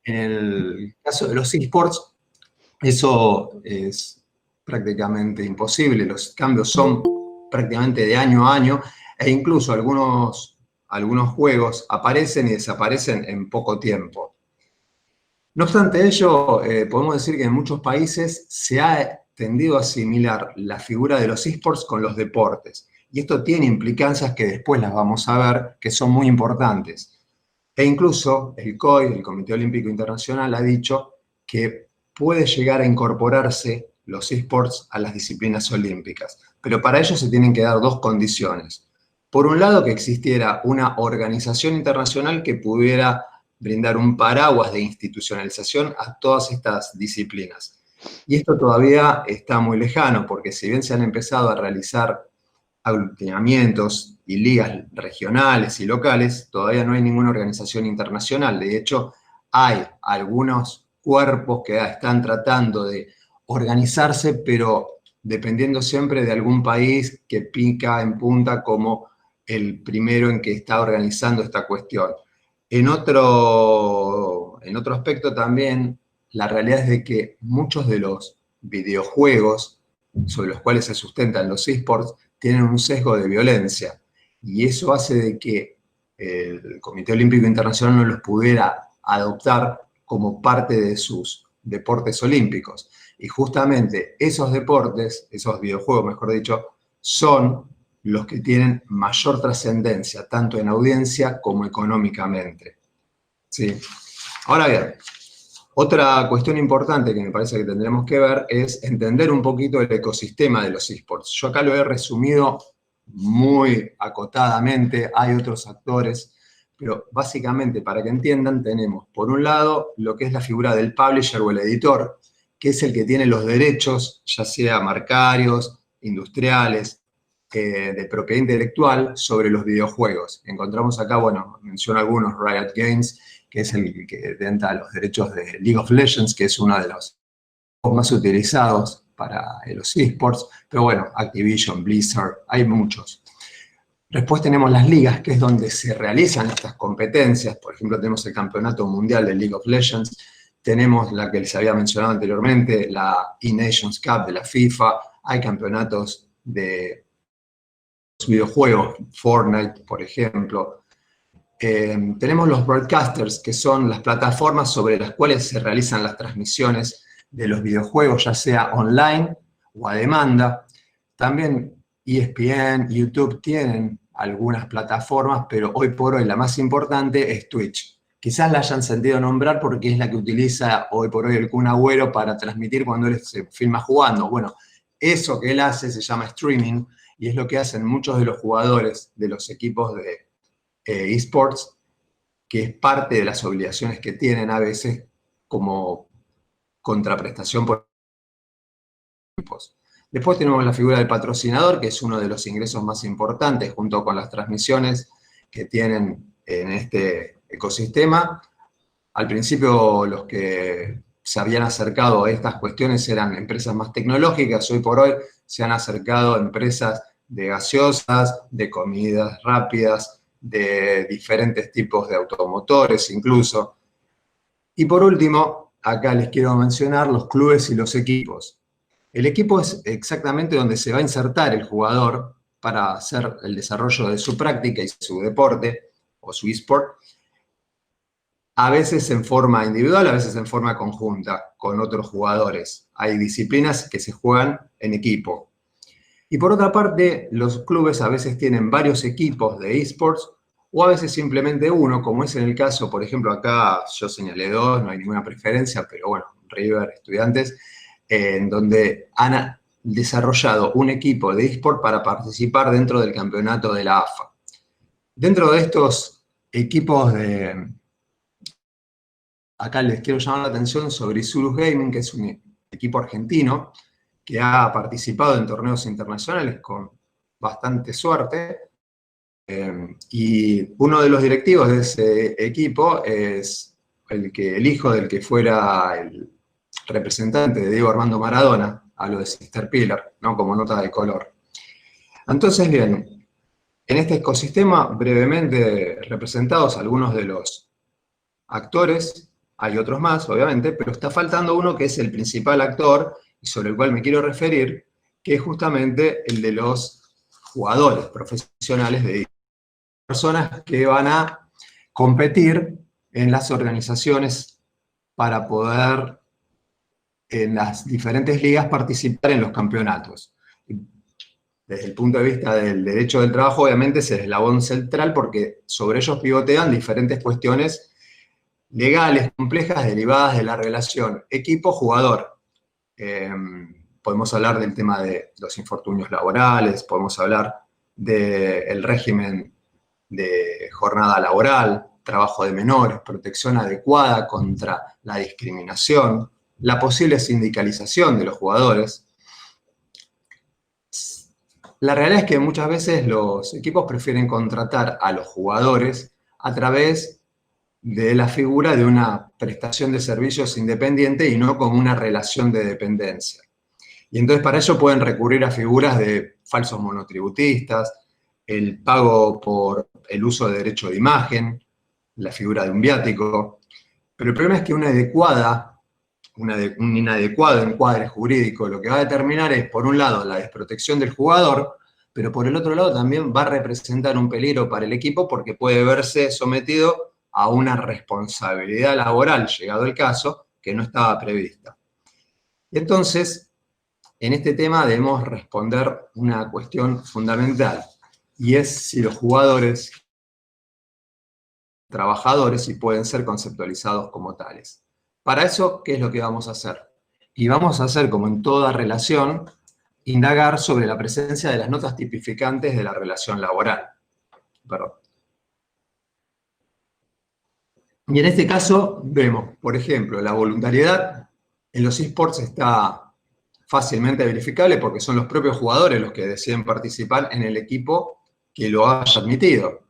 En el caso de los eSports, eso es prácticamente imposible, los cambios son prácticamente de año a año, e incluso algunos juegos aparecen y desaparecen en poco tiempo. No obstante ello, podemos decir que en muchos países se ha tendido a asimilar la figura de los eSports con los deportes, y esto tiene implicancias que después las vamos a ver, que son muy importantes. E incluso el COI, el Comité Olímpico Internacional, ha dicho que puede llegar a incorporarse los eSports a las disciplinas olímpicas. Pero para ello se tienen que dar dos condiciones. Por un lado, que existiera una organización internacional que pudiera brindar un paraguas de institucionalización a todas estas disciplinas. Y esto todavía está muy lejano, porque si bien se han empezado a realizar aglutinamientos y ligas regionales y locales, todavía no hay ninguna organización internacional. De hecho, hay algunos cuerpos que están tratando de organizarse, pero dependiendo siempre de algún país que pica en punta como el primero en que está organizando esta cuestión. En otro aspecto también, la realidad es de que muchos de los videojuegos sobre los cuales se sustentan los eSports tienen un sesgo de violencia. y eso hace de que el Comité Olímpico Internacional no los pudiera adoptar como parte de sus deportes olímpicos. Y justamente esos deportes, esos videojuegos, mejor dicho, son los que tienen mayor trascendencia, tanto en audiencia como económicamente. ¿Sí? Ahora bien, otra cuestión importante que me parece que tendremos que ver es entender un poquito el ecosistema de los esports. Yo acá lo he resumido muy acotadamente, hay otros actores, pero básicamente para que entiendan tenemos por un lado lo que es la figura del publisher o el editor, que es el que tiene los derechos, ya sea marcarios, industriales, de propiedad intelectual sobre los videojuegos. Encontramos acá, bueno, menciono algunos, Riot Games, que es el que detenta los derechos de League of Legends, que es uno de los más utilizados para los esports, pero bueno, Activision, Blizzard, hay muchos. Después tenemos las ligas, que es donde se realizan estas competencias. Por ejemplo, tenemos el Campeonato Mundial de League of Legends, tenemos la que les había mencionado anteriormente, la E-Nations Cup de la FIFA, hay campeonatos de videojuegos, Fortnite, por ejemplo. Tenemos los broadcasters, que son las plataformas sobre las cuales se realizan las transmisiones de los videojuegos, ya sea online o a demanda. También ESPN, YouTube tienen algunas plataformas, pero hoy por hoy la más importante es Twitch. Quizás la hayan sentido nombrar porque es la que utiliza hoy por hoy el Kun Agüero para transmitir cuando él se filma jugando. Bueno, eso que él hace se llama streaming y es lo que hacen muchos de los jugadores de los equipos de esports, que es parte de las obligaciones que tienen a veces como contraprestación por equipos. Después tenemos la figura del patrocinador, que es uno de los ingresos más importantes, junto con las transmisiones que tienen en este ecosistema. Al principio los que se habían acercado a estas cuestiones eran empresas más tecnológicas, hoy por hoy se han acercado empresas de gaseosas, de comidas rápidas, de diferentes tipos de automotores incluso. Y por último, acá les quiero mencionar los clubes y los equipos. El equipo es exactamente donde se va a insertar el jugador para hacer el desarrollo de su práctica y su deporte o su esport, a veces en forma individual, a veces en forma conjunta con otros jugadores. Hay disciplinas que se juegan en equipo. Y por otra parte, los clubes a veces tienen varios equipos de esports o a veces simplemente uno, como es en el caso, por ejemplo, acá yo señalé dos, no hay ninguna preferencia, pero bueno, River, Estudiantes, en donde han desarrollado un equipo de eSport para participar dentro del campeonato de la AFA. Dentro de estos equipos acá les quiero llamar la atención sobre Isurus Gaming, que es un equipo argentino que ha participado en torneos internacionales con bastante suerte. Y uno de los directivos de ese equipo es el hijo del que fuera el representante de Diego Armando Maradona, hablo de Sister Pilar, ¿no? Como nota de color. Entonces, bien, en este ecosistema, brevemente representados algunos de los actores, hay otros más, obviamente, pero está faltando uno que es el principal actor, y sobre el cual me quiero referir, que es justamente el de los jugadores profesionales de personas que van a competir en las organizaciones para poder, en las diferentes ligas, participar en los campeonatos. Desde el punto de vista del derecho del trabajo, obviamente es el eslabón central porque sobre ellos pivotean diferentes cuestiones legales, complejas, derivadas de la relación equipo-jugador. Podemos hablar del tema de los infortunios laborales, podemos hablar del régimen de jornada laboral, trabajo de menores, protección adecuada contra la discriminación, la posible sindicalización de los jugadores. La realidad es que muchas veces los equipos prefieren contratar a los jugadores a través de la figura de una prestación de servicios independiente y no como una relación de dependencia. Y entonces para ello pueden recurrir a figuras de falsos monotributistas, el pago por el uso de derecho de imagen, la figura de un viático. Pero el problema es que un inadecuado encuadre jurídico lo que va a determinar es, por un lado, la desprotección del jugador, pero por el otro lado también va a representar un peligro para el equipo porque puede verse sometido a una responsabilidad laboral, llegado el caso, que no estaba prevista. Entonces, en este tema debemos responder una cuestión fundamental, y es si los jugadores, trabajadores, si pueden ser conceptualizados como tales. Para eso, ¿qué es lo que vamos a hacer? Y vamos a hacer, como en toda relación, indagar sobre la presencia de las notas tipificantes de la relación laboral. Perdón. Y en este caso vemos, por ejemplo, la voluntariedad en los eSports está fácilmente verificable porque son los propios jugadores los que deciden participar en el equipo que lo haya admitido.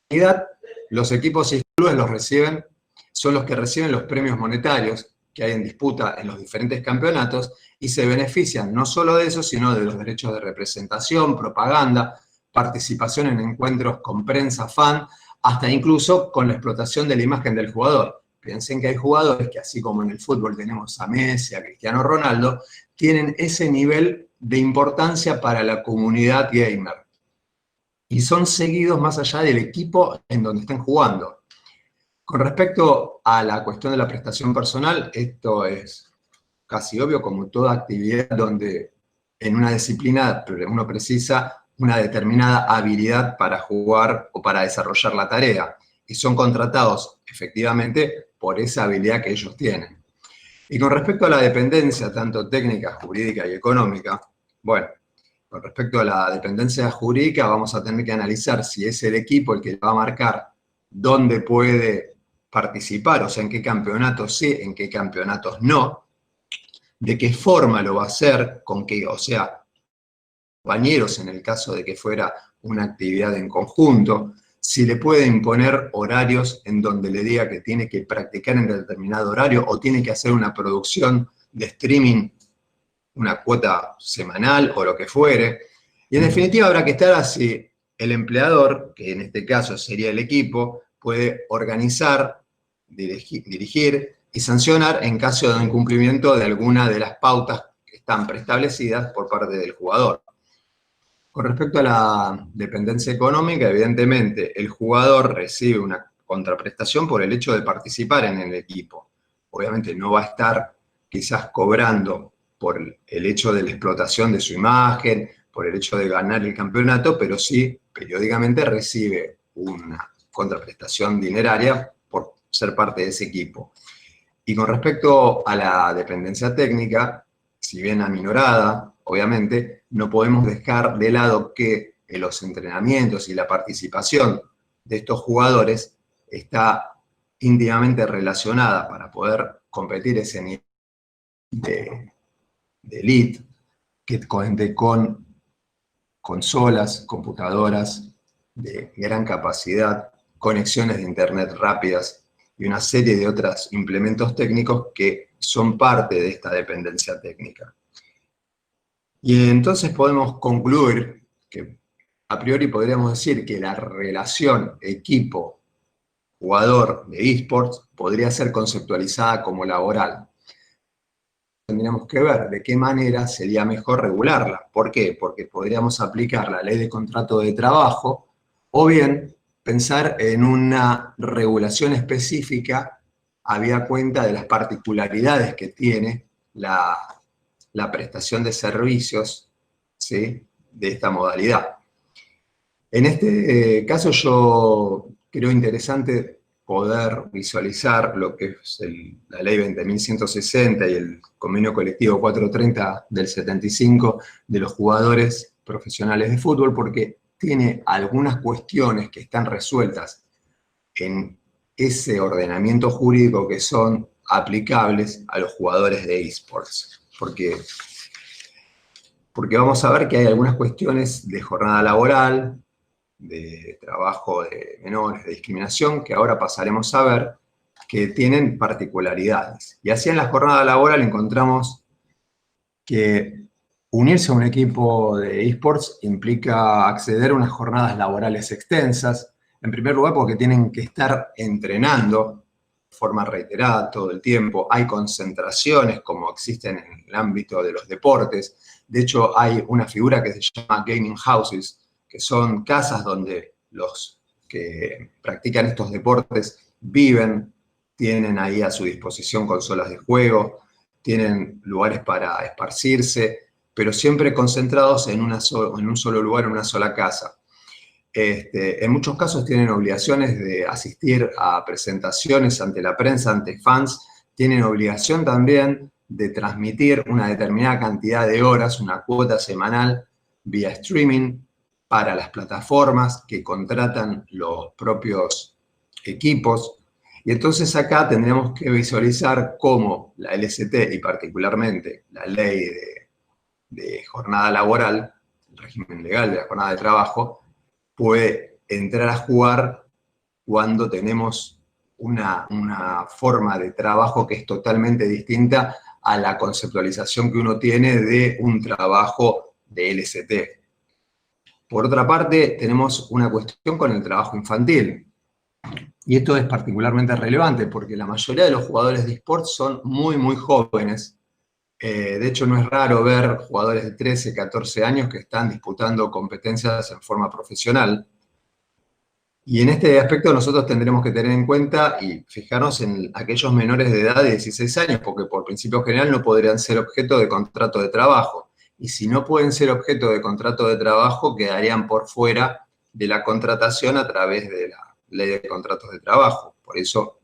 En realidad, los equipos y clubes son los que reciben los premios monetarios que hay en disputa en los diferentes campeonatos y se benefician no solo de eso, sino de los derechos de representación, propaganda, participación en encuentros con prensa, fan, hasta incluso con la explotación de la imagen del jugador. Piensen que hay jugadores que, así como en el fútbol tenemos a Messi, a Cristiano Ronaldo, tienen ese nivel de importancia para la comunidad gamer. Y son seguidos más allá del equipo en donde estén jugando. Con respecto a la cuestión de la prestación personal, esto es casi obvio, como toda actividad donde en una disciplina uno precisa una determinada habilidad para jugar o para desarrollar la tarea. Y son contratados efectivamente por esa habilidad que ellos tienen. Y con respecto a la dependencia, tanto técnica, jurídica y económica, bueno, con respecto a la dependencia jurídica vamos a tener que analizar si es el equipo el que va a marcar dónde puede participar, o sea, en qué campeonatos sí, en qué campeonatos no, de qué forma lo va a hacer, con qué, o sea, compañeros en el caso de que fuera una actividad en conjunto, si le puede imponer horarios en donde le diga que tiene que practicar en determinado horario o tiene que hacer una producción de streaming, una cuota semanal o lo que fuere. Y en definitiva habrá que estar así el empleador, que en este caso sería el equipo, puede organizar, dirigir y sancionar en caso de incumplimiento de alguna de las pautas que están preestablecidas por parte del jugador. Con respecto a la dependencia económica, evidentemente el jugador recibe una contraprestación por el hecho de participar en el equipo. Obviamente no va a estar quizás cobrando por el hecho de la explotación de su imagen, por el hecho de ganar el campeonato, pero sí periódicamente recibe una contraprestación dineraria por ser parte de ese equipo. Y con respecto a la dependencia técnica, si bien aminorada, obviamente, no podemos dejar de lado que en los entrenamientos y la participación de estos jugadores está íntimamente relacionada para poder competir ese nivel de elite, que cuente con consolas, computadoras de gran capacidad, conexiones de internet rápidas y una serie de otros implementos técnicos que son parte de esta dependencia técnica. Y entonces podemos concluir que a priori podríamos decir que la relación equipo-jugador de eSports podría ser conceptualizada como laboral. Tendríamos que ver de qué manera sería mejor regularla. ¿Por qué? Porque podríamos aplicar la ley de contrato de trabajo o bien pensar en una regulación específica habida cuenta de las particularidades que tiene la prestación de servicios, ¿sí?, de esta modalidad. En este caso yo creo interesante poder visualizar lo que es la ley 20.160 y el convenio colectivo 430 del 75 de los jugadores profesionales de fútbol, porque tiene algunas cuestiones que están resueltas en ese ordenamiento jurídico que son aplicables a los jugadores de eSports. Porque vamos a ver que hay algunas cuestiones de jornada laboral, de trabajo de menores, de discriminación, que ahora pasaremos a ver, que tienen particularidades. Y así en la jornada laboral encontramos que unirse a un equipo de eSports implica acceder a unas jornadas laborales extensas, en primer lugar porque tienen que estar entrenando forma reiterada todo el tiempo. Hay concentraciones como existen en el ámbito de los deportes. De hecho, hay una figura que se llama gaming houses, que son casas donde los que practican estos deportes viven, tienen ahí a su disposición consolas de juego, tienen lugares para esparcirse, pero siempre concentrados en un solo lugar, en una sola casa. En muchos casos tienen obligaciones de asistir a presentaciones ante la prensa, ante fans, tienen obligación también de transmitir una determinada cantidad de horas, una cuota semanal vía streaming para las plataformas que contratan los propios equipos. Y entonces acá tendremos que visualizar cómo la LST y particularmente la ley de jornada laboral, el régimen legal de la jornada de trabajo, puede entrar a jugar cuando tenemos una forma de trabajo que es totalmente distinta a la conceptualización que uno tiene de un trabajo de LST. Por otra parte, tenemos una cuestión con el trabajo infantil. Y esto es particularmente relevante porque la mayoría de los jugadores de esports son muy, muy jóvenes. De hecho, no es raro ver jugadores de 13, 14 años que están disputando competencias en forma profesional. Y en este aspecto nosotros tendremos que tener en cuenta y fijarnos en aquellos menores de edad de 16 años, porque por principio general no podrían ser objeto de contrato de trabajo. Y si no pueden ser objeto de contrato de trabajo, quedarían por fuera de la contratación a través de la ley de contratos de trabajo. Por eso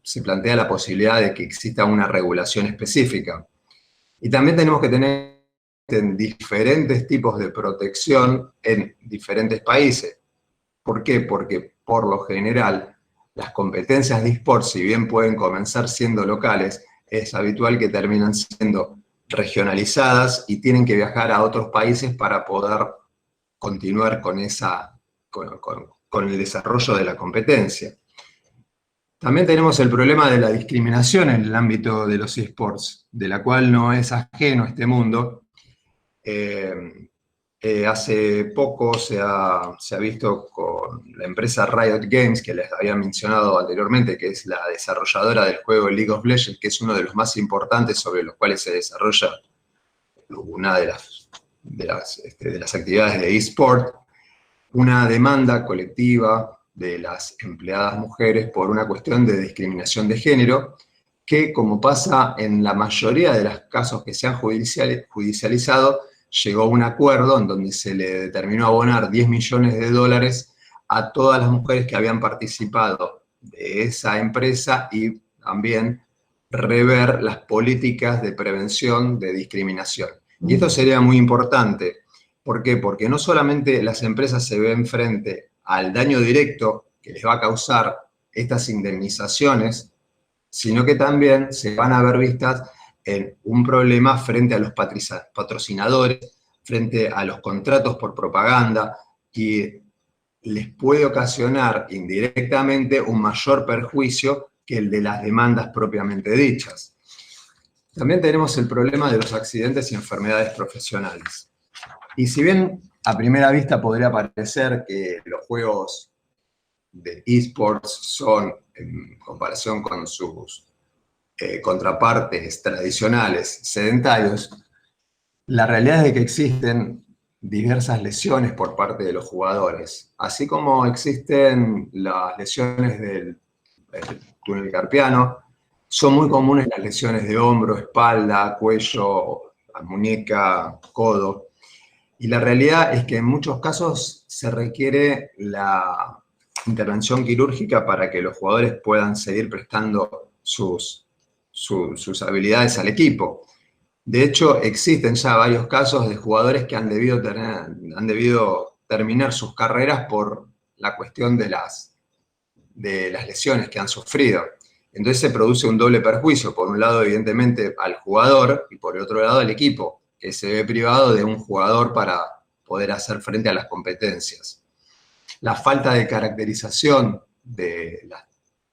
se plantea la posibilidad de que exista una regulación específica. Y también tenemos que tener en diferentes tipos de protección en diferentes países. ¿Por qué? Porque por lo general las competencias de esports, si bien pueden comenzar siendo locales, es habitual que terminan siendo regionalizadas y tienen que viajar a otros países para poder continuar con el desarrollo de la competencia. También tenemos el problema de la discriminación en el ámbito de los esports, de la cual no es ajeno este mundo. Hace poco se ha visto con la empresa Riot Games, que les había mencionado anteriormente, que es la desarrolladora del juego League of Legends, que es uno de los más importantes sobre los cuales se desarrolla una de las actividades de eSport, una demanda colectiva de las empleadas mujeres por una cuestión de discriminación de género, que como pasa en la mayoría de los casos que se han judicializado, llegó a un acuerdo en donde se le determinó abonar $10 millones a todas las mujeres que habían participado de esa empresa y también rever las políticas de prevención de discriminación. Y esto sería muy importante. ¿Por qué? Porque no solamente las empresas se ven frente al daño directo que les va a causar estas indemnizaciones, sino que también se van a ver vistas en un problema frente a los patrocinadores, frente a los contratos por propaganda, y les puede ocasionar indirectamente un mayor perjuicio que el de las demandas propiamente dichas. También tenemos el problema de los accidentes y enfermedades profesionales. Y si bien a primera vista podría parecer que los juegos de esports son, en comparación con sus contrapartes tradicionales, sedentarios, la realidad es de que existen diversas lesiones por parte de los jugadores, así como existen las lesiones del túnel carpiano. Son muy comunes las lesiones de hombro, espalda, cuello, muñeca, codo. Y la realidad es que en muchos casos se requiere la intervención quirúrgica para que los jugadores puedan seguir prestando sus habilidades al equipo. De hecho, existen ya varios casos de jugadores que han debido terminar sus carreras por la cuestión de las lesiones que han sufrido. Entonces se produce un doble perjuicio, por un lado evidentemente al jugador y por el otro lado al equipo, que se ve privado de un jugador para poder hacer frente a las competencias. La falta de caracterización del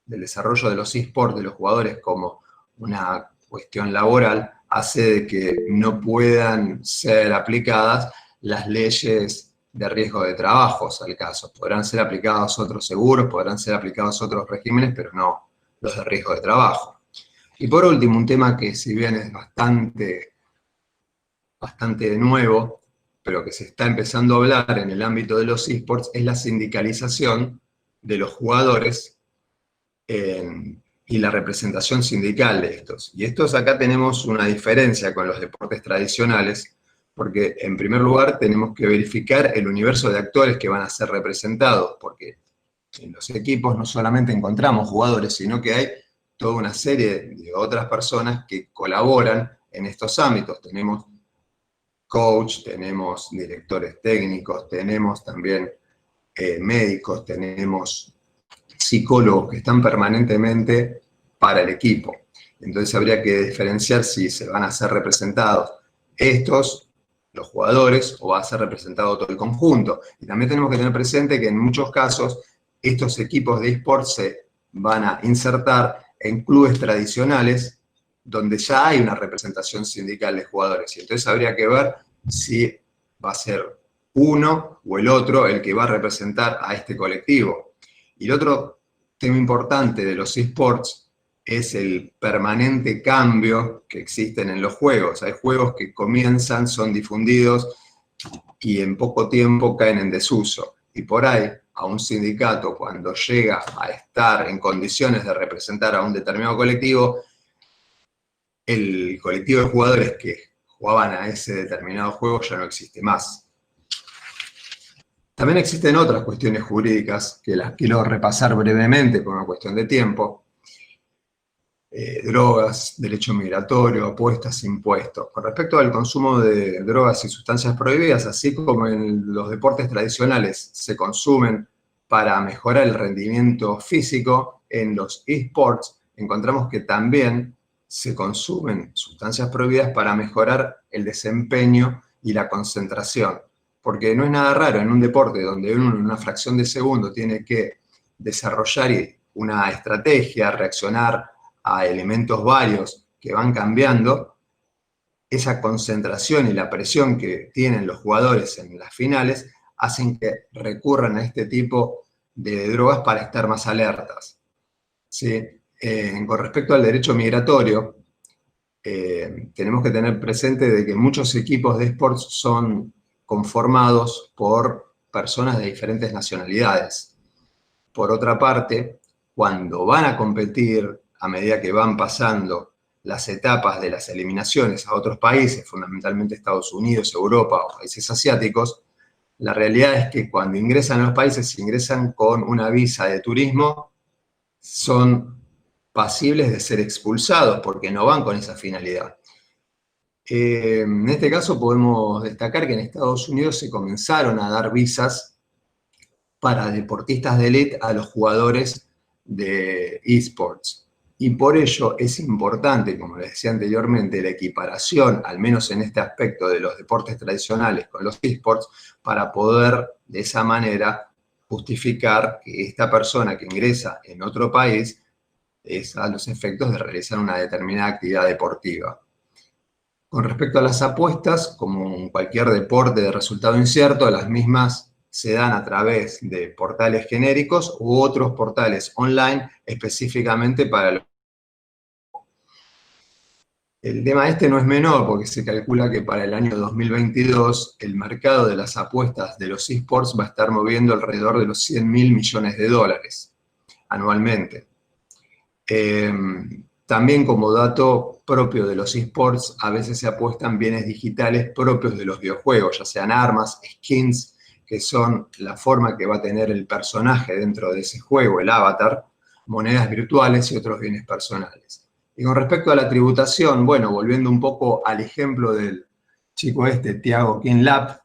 desarrollo de los esports, de los jugadores como una cuestión laboral, hace de que no puedan ser aplicadas las leyes de riesgo de trabajos al caso. Podrán ser aplicados otros seguros, podrán ser aplicados otros regímenes, pero los de riesgo de trabajo. Y por último, un tema que si bien es bastante nuevo, pero que se está empezando a hablar en el ámbito de los esports, es la sindicalización de los jugadores y la representación sindical de estos. Y estos acá tenemos una diferencia con los deportes tradicionales, porque en primer lugar tenemos que verificar el universo de actores que van a ser representados, porque en los equipos no solamente encontramos jugadores, sino que hay toda una serie de otras personas que colaboran en estos ámbitos. Tenemos coach, tenemos directores técnicos, tenemos también médicos, tenemos psicólogos que están permanentemente para el equipo. Entonces habría que diferenciar si se van a ser representados estos, los jugadores, o va a ser representado todo el conjunto. Y también tenemos que tener presente que en muchos casos estos equipos de esports se van a insertar en clubes tradicionales donde ya hay una representación sindical de jugadores. Y entonces habría que ver si va a ser uno o el otro el que va a representar a este colectivo. Y el otro tema importante de los esports es el permanente cambio que existen en los juegos. Hay juegos que comienzan, son difundidos y en poco tiempo caen en desuso. Y por ahí, a un sindicato, cuando llega a estar en condiciones de representar a un determinado colectivo, el colectivo de jugadores que jugaban a ese determinado juego ya no existe más. También existen otras cuestiones jurídicas que las quiero repasar brevemente por una cuestión de tiempo. Drogas, derecho migratorio, apuestas, impuestos. Con respecto al consumo de drogas y sustancias prohibidas, así como en los deportes tradicionales se consumen para mejorar el rendimiento físico, en los esports encontramos que también se consumen sustancias prohibidas para mejorar el desempeño y la concentración. Porque no es nada raro en un deporte donde uno en una fracción de segundo tiene que desarrollar una estrategia, reaccionar a elementos varios que van cambiando, esa concentración y la presión que tienen los jugadores en las finales hacen que recurran a este tipo de drogas para estar más alertas. ¿Sí? Con respecto al derecho migratorio, tenemos que tener presente de que muchos equipos de esports son conformados por personas de diferentes nacionalidades. Por otra parte, cuando van a competir, a medida que van pasando las etapas de las eliminaciones a otros países, fundamentalmente Estados Unidos, Europa o países asiáticos, la realidad es que cuando ingresan a los países, ingresan con una visa de turismo, son pasibles de ser expulsados porque no van con esa finalidad. En este caso podemos destacar que en Estados Unidos se comenzaron a dar visas para deportistas de élite a los jugadores de esports. Y por ello es importante, como les decía anteriormente, la equiparación, al menos en este aspecto de los deportes tradicionales con los esports, para poder de esa manera justificar que esta persona que ingresa en otro país es a los efectos de realizar una determinada actividad deportiva. Con respecto a las apuestas, como en cualquier deporte de resultado incierto, las mismas se dan a través de portales genéricos u otros portales online específicamente para los. El tema este no es menor porque se calcula que para el año 2022 el mercado de las apuestas de los esports va a estar moviendo alrededor de los 100.000 millones de dólares anualmente. También como dato propio de los esports, a veces se apuestan bienes digitales propios de los videojuegos, ya sean armas, skins, que son la forma que va a tener el personaje dentro de ese juego, el avatar, monedas virtuales y otros bienes personales. Y con respecto a la tributación, bueno, volviendo un poco al ejemplo del chico Thiago Kinlap,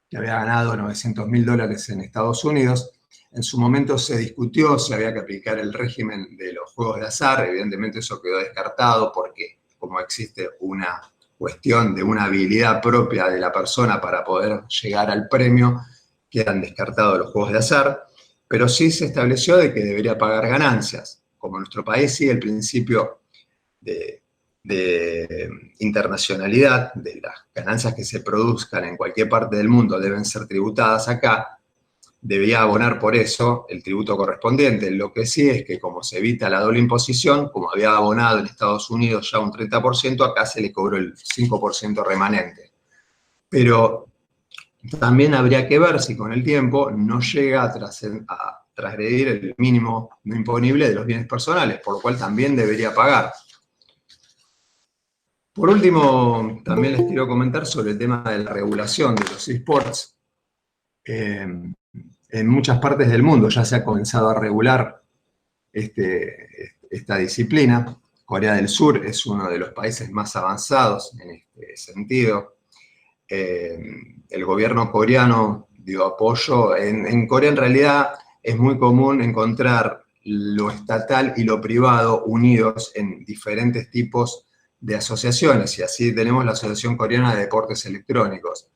que había ganado $900.000 en Estados Unidos, en su momento se discutió si había que aplicar el régimen de los juegos de azar. Evidentemente eso quedó descartado porque como existe una cuestión de una habilidad propia de la persona para poder llegar al premio, quedan descartados los juegos de azar, pero sí se estableció de que debería pagar ganancias. Como en nuestro país sigue el principio de internacionalidad, de las ganancias que se produzcan en cualquier parte del mundo deben ser tributadas acá, debía abonar por eso el tributo correspondiente. Lo que sí es que como se evita la doble imposición, como había abonado en Estados Unidos ya un 30%, acá se le cobró el 5% remanente. Pero también habría que ver si con el tiempo no llega a transgredir el mínimo no imponible de los bienes personales, por lo cual también debería pagar. Por último, también les quiero comentar sobre el tema de la regulación de los eSports. En muchas partes del mundo ya se ha comenzado a regular esta disciplina. Corea del Sur es uno de los países más avanzados en este sentido. El gobierno coreano dio apoyo. En Corea en realidad es muy común encontrar lo estatal y lo privado unidos en diferentes tipos de asociaciones, y así tenemos la Asociación Coreana de Deportes Electrónicos.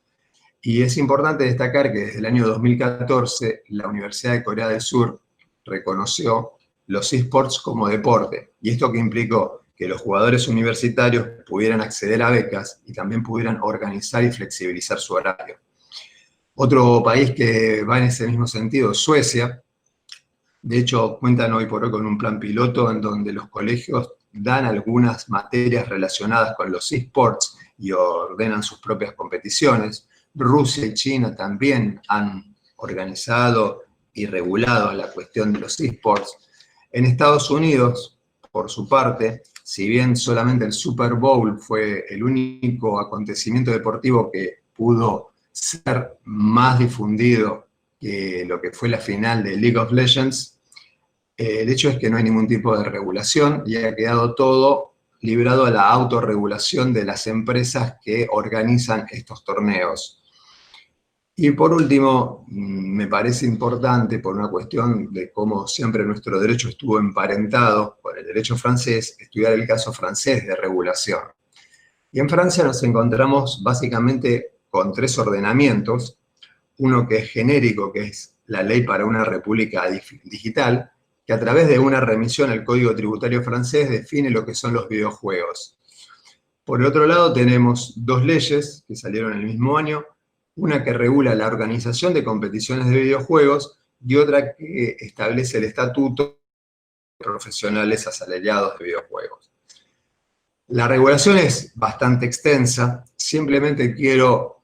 Y es importante destacar que desde el año 2014 la Universidad de Corea del Sur reconoció los eSports como deporte. ¿Y esto qué implicó? Que los jugadores universitarios pudieran acceder a becas y también pudieran organizar y flexibilizar su horario. Otro país que va en ese mismo sentido es Suecia. De hecho, cuentan hoy por hoy con un plan piloto en donde los colegios dan algunas materias relacionadas con los eSports y ordenan sus propias competiciones. Rusia y China también han organizado y regulado la cuestión de los eSports. En Estados Unidos, por su parte, si bien solamente el Super Bowl fue el único acontecimiento deportivo que pudo ser más difundido que lo que fue la final de League of Legends, el hecho es que no hay ningún tipo de regulación y ha quedado todo librado a la autorregulación de las empresas que organizan estos torneos. Y por último, me parece importante, por una cuestión de cómo siempre nuestro derecho estuvo emparentado con el derecho francés, estudiar el caso francés de regulación. Y en Francia nos encontramos básicamente con 3 ordenamientos, uno que es genérico, que es la Ley para una República Digital, que a través de una remisión al Código Tributario francés define lo que son los videojuegos. Por el otro lado tenemos 2 leyes que salieron el mismo año, una que regula la organización de competiciones de videojuegos y otra que establece el estatuto de profesionales asalariados de videojuegos. La regulación es bastante extensa, simplemente quiero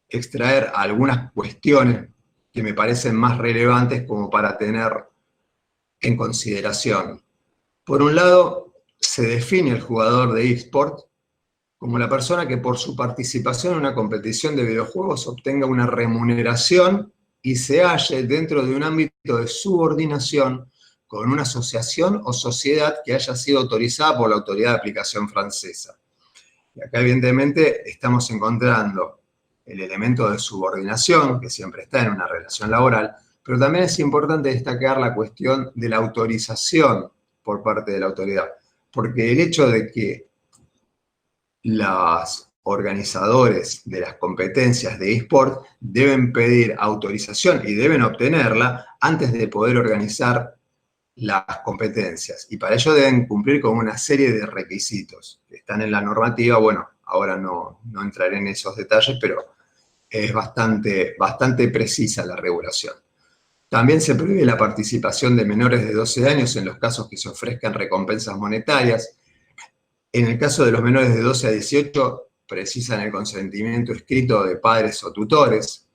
extraer algunas cuestiones que me parecen más relevantes como para tener en consideración. Por un lado, se define el jugador de eSport como la persona que por su participación en una competición de videojuegos obtenga una remuneración y se halle dentro de un ámbito de subordinación con una asociación o sociedad que haya sido autorizada por la autoridad de aplicación francesa. Y acá evidentemente estamos encontrando el elemento de subordinación, que siempre está en una relación laboral, pero también es importante destacar la cuestión de la autorización por parte de la autoridad, porque el hecho de que los organizadores de las competencias de eSport deben pedir autorización y deben obtenerla antes de poder organizar las competencias. Y para ello deben cumplir con una serie de requisitos que están en la normativa. Bueno, ahora no entraré en esos detalles, pero es bastante precisa la regulación. También se prohíbe la participación de menores de 12 años en los casos que se ofrezcan recompensas monetarias. En el caso de los menores de 12 a 18, precisan el consentimiento escrito de padres o tutores.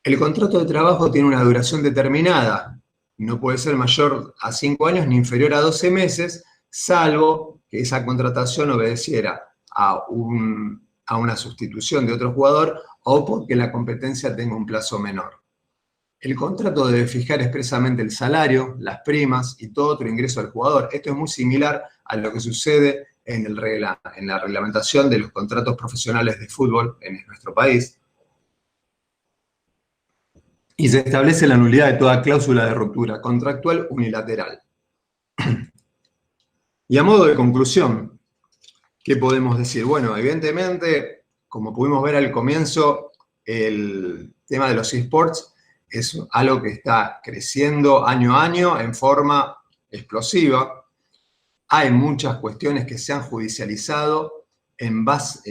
El contrato de trabajo tiene una duración determinada. No puede ser mayor a 5 años ni inferior a 12 meses, salvo que esa contratación obedeciera a una sustitución de otro jugador o porque la competencia tenga un plazo menor. El contrato debe fijar expresamente el salario, las primas y todo otro ingreso del jugador. Esto es muy similar a lo que sucede en la reglamentación de los contratos profesionales de fútbol en nuestro país. Y se establece la nulidad de toda cláusula de ruptura contractual unilateral. Y a modo de conclusión, ¿qué podemos decir? Bueno, evidentemente, como pudimos ver al comienzo, el tema de los eSports es algo que está creciendo año a año en forma explosiva. Hay muchas cuestiones que se han judicializado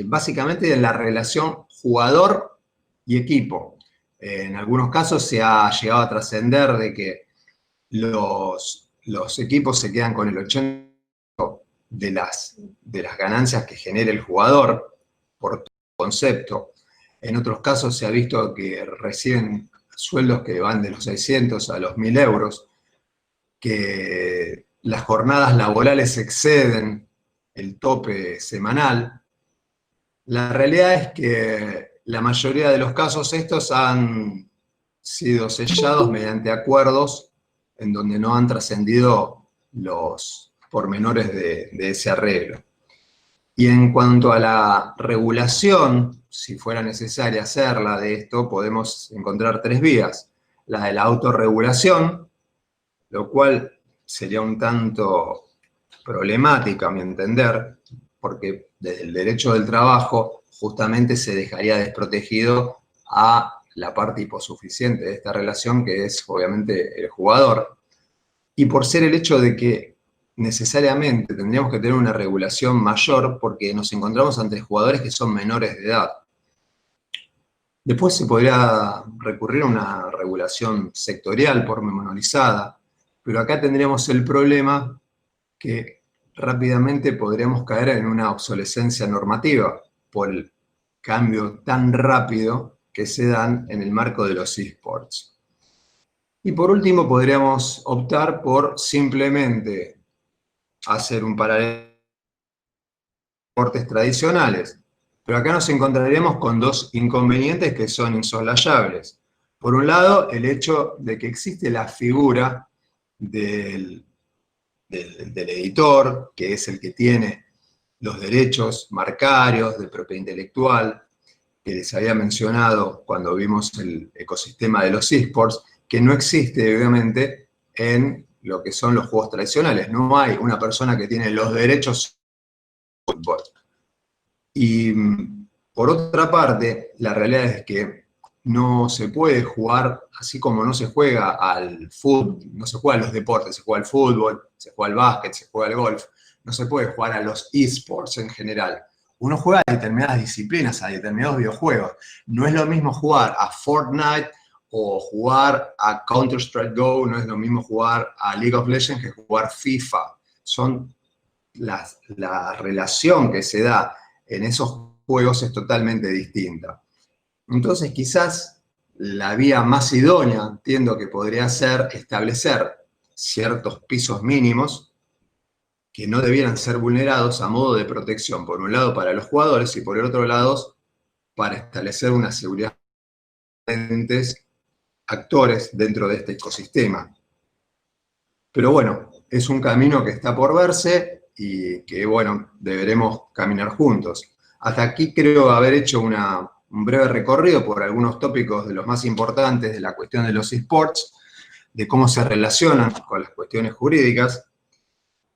básicamente en la relación jugador y equipo. En algunos casos se ha llegado a trascender de que los equipos se quedan con el 80% de las ganancias que genera el jugador por concepto. En otros casos se ha visto que reciben sueldos que van de los 600 a los 1.000 euros, que las jornadas laborales exceden el tope semanal. La realidad es que la mayoría de los casos estos han sido sellados mediante acuerdos en donde no han trascendido los pormenores de ese arreglo. Y en cuanto a la regulación, si fuera necesaria hacerla de esto, podemos encontrar 3 vías. La de la autorregulación, lo cual sería un tanto problemático a mi entender, porque desde el derecho del trabajo justamente se dejaría desprotegido a la parte hiposuficiente de esta relación, que es obviamente el jugador. Y por ser el hecho de que necesariamente tendríamos que tener una regulación mayor, porque nos encontramos ante jugadores que son menores de edad. Después se podría recurrir a una regulación sectorial pormenorizada, pero acá tendríamos el problema que rápidamente podríamos caer en una obsolescencia normativa por el cambio tan rápido que se dan en el marco de los eSports. Y por último podríamos optar por simplemente hacer un paralelo con deportes tradicionales. Pero acá nos encontraríamos con 2 inconvenientes que son insoslayables. Por un lado, el hecho de que existe la figura del editor, que es el que tiene los derechos marcarios de propiedad intelectual, que les había mencionado cuando vimos el ecosistema de los eSports, que no existe, obviamente, en lo que son los juegos tradicionales. No hay una persona que tiene los derechos de fútbol. Y por otra parte, la realidad es que no se puede jugar, así como no se juega al fútbol, no se juega a los deportes, se juega al fútbol, se juega al básquet, se juega al golf, no se puede jugar a los eSports en general. Uno juega a determinadas disciplinas, a determinados videojuegos. No es lo mismo jugar a Fortnite o jugar a Counter-Strike Go, no es lo mismo jugar a League of Legends que jugar FIFA. La relación que se da en esos juegos es totalmente distinta. Entonces, quizás la vía más idónea, entiendo que podría ser establecer ciertos pisos mínimos que no debieran ser vulnerados a modo de protección, por un lado para los jugadores y por el otro lado para establecer una seguridad de diferentes actores dentro de este ecosistema. Pero bueno, es un camino que está por verse y que, bueno, deberemos caminar juntos. Hasta aquí creo haber hecho un breve recorrido por algunos tópicos de los más importantes de la cuestión de los eSports, de cómo se relacionan con las cuestiones jurídicas,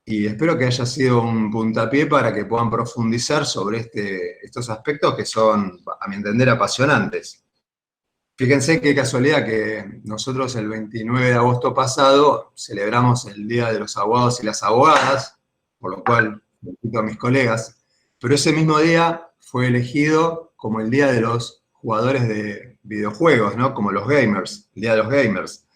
y espero que haya sido un puntapié para que puedan profundizar sobre estos aspectos que son, a mi entender, apasionantes. Fíjense qué casualidad que nosotros el 29 de agosto pasado celebramos el Día de los Abogados y las Abogadas, por lo cual felicito a mis colegas, pero ese mismo día fue elegido como el Día de los Jugadores de Videojuegos, ¿no? Como los gamers, el Día de los Gamers.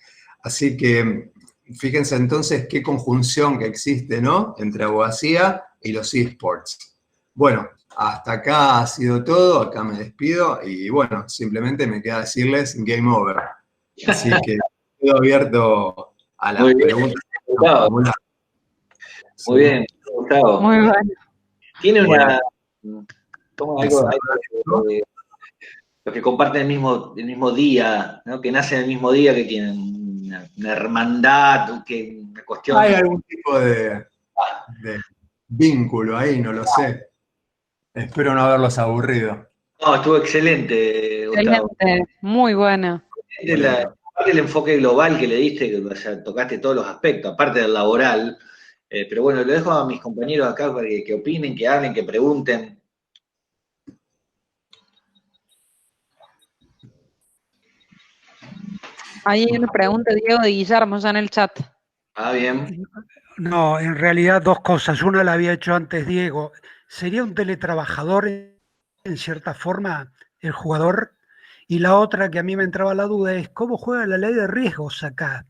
Así que fíjense entonces qué conjunción que existe, ¿no?, entre abogacía y los eSports. Bueno, hasta acá ha sido todo, acá me despido y bueno, simplemente me queda decirles game over. Así que quedo abierto a las preguntas. Muy bien, Gustavo. Muy bueno. Tiene una... Como algo de los que comparten el mismo día, ¿no? Que nacen el mismo día, que tienen una hermandad, una cuestión... Hay algún tipo de vínculo ahí, no lo sé. Espero no haberlos aburrido. No, estuvo excelente, Gustavo. Excelente, muy buena. Aparte del enfoque global que le diste, que, o sea, tocaste todos los aspectos, aparte del laboral. Pero bueno, lo dejo a mis compañeros acá para que opinen, que hablen, que pregunten. Ahí hay una pregunta, Diego, de Guillermo, ya en el chat. Ah, bien. No, en realidad 2 cosas. Una la había hecho antes Diego. ¿Sería un teletrabajador en cierta forma el jugador? Y la otra que a mí me entraba la duda es cómo juega la ley de riesgos acá.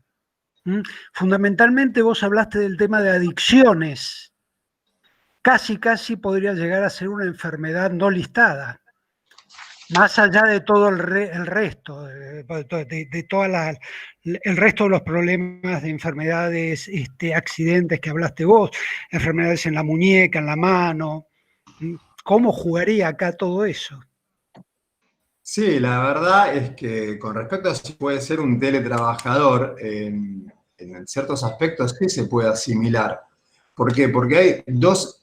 Fundamentalmente vos hablaste del tema de adicciones. Casi podría llegar a ser una enfermedad no listada. Más allá de todo el resto, de toda el resto de los problemas de enfermedades, accidentes que hablaste vos, enfermedades en la muñeca, en la mano. ¿Cómo jugaría acá todo eso? Sí, la verdad es que con respecto a si puede ser un teletrabajador, en ciertos aspectos sí se puede asimilar. ¿Por qué? Porque hay dos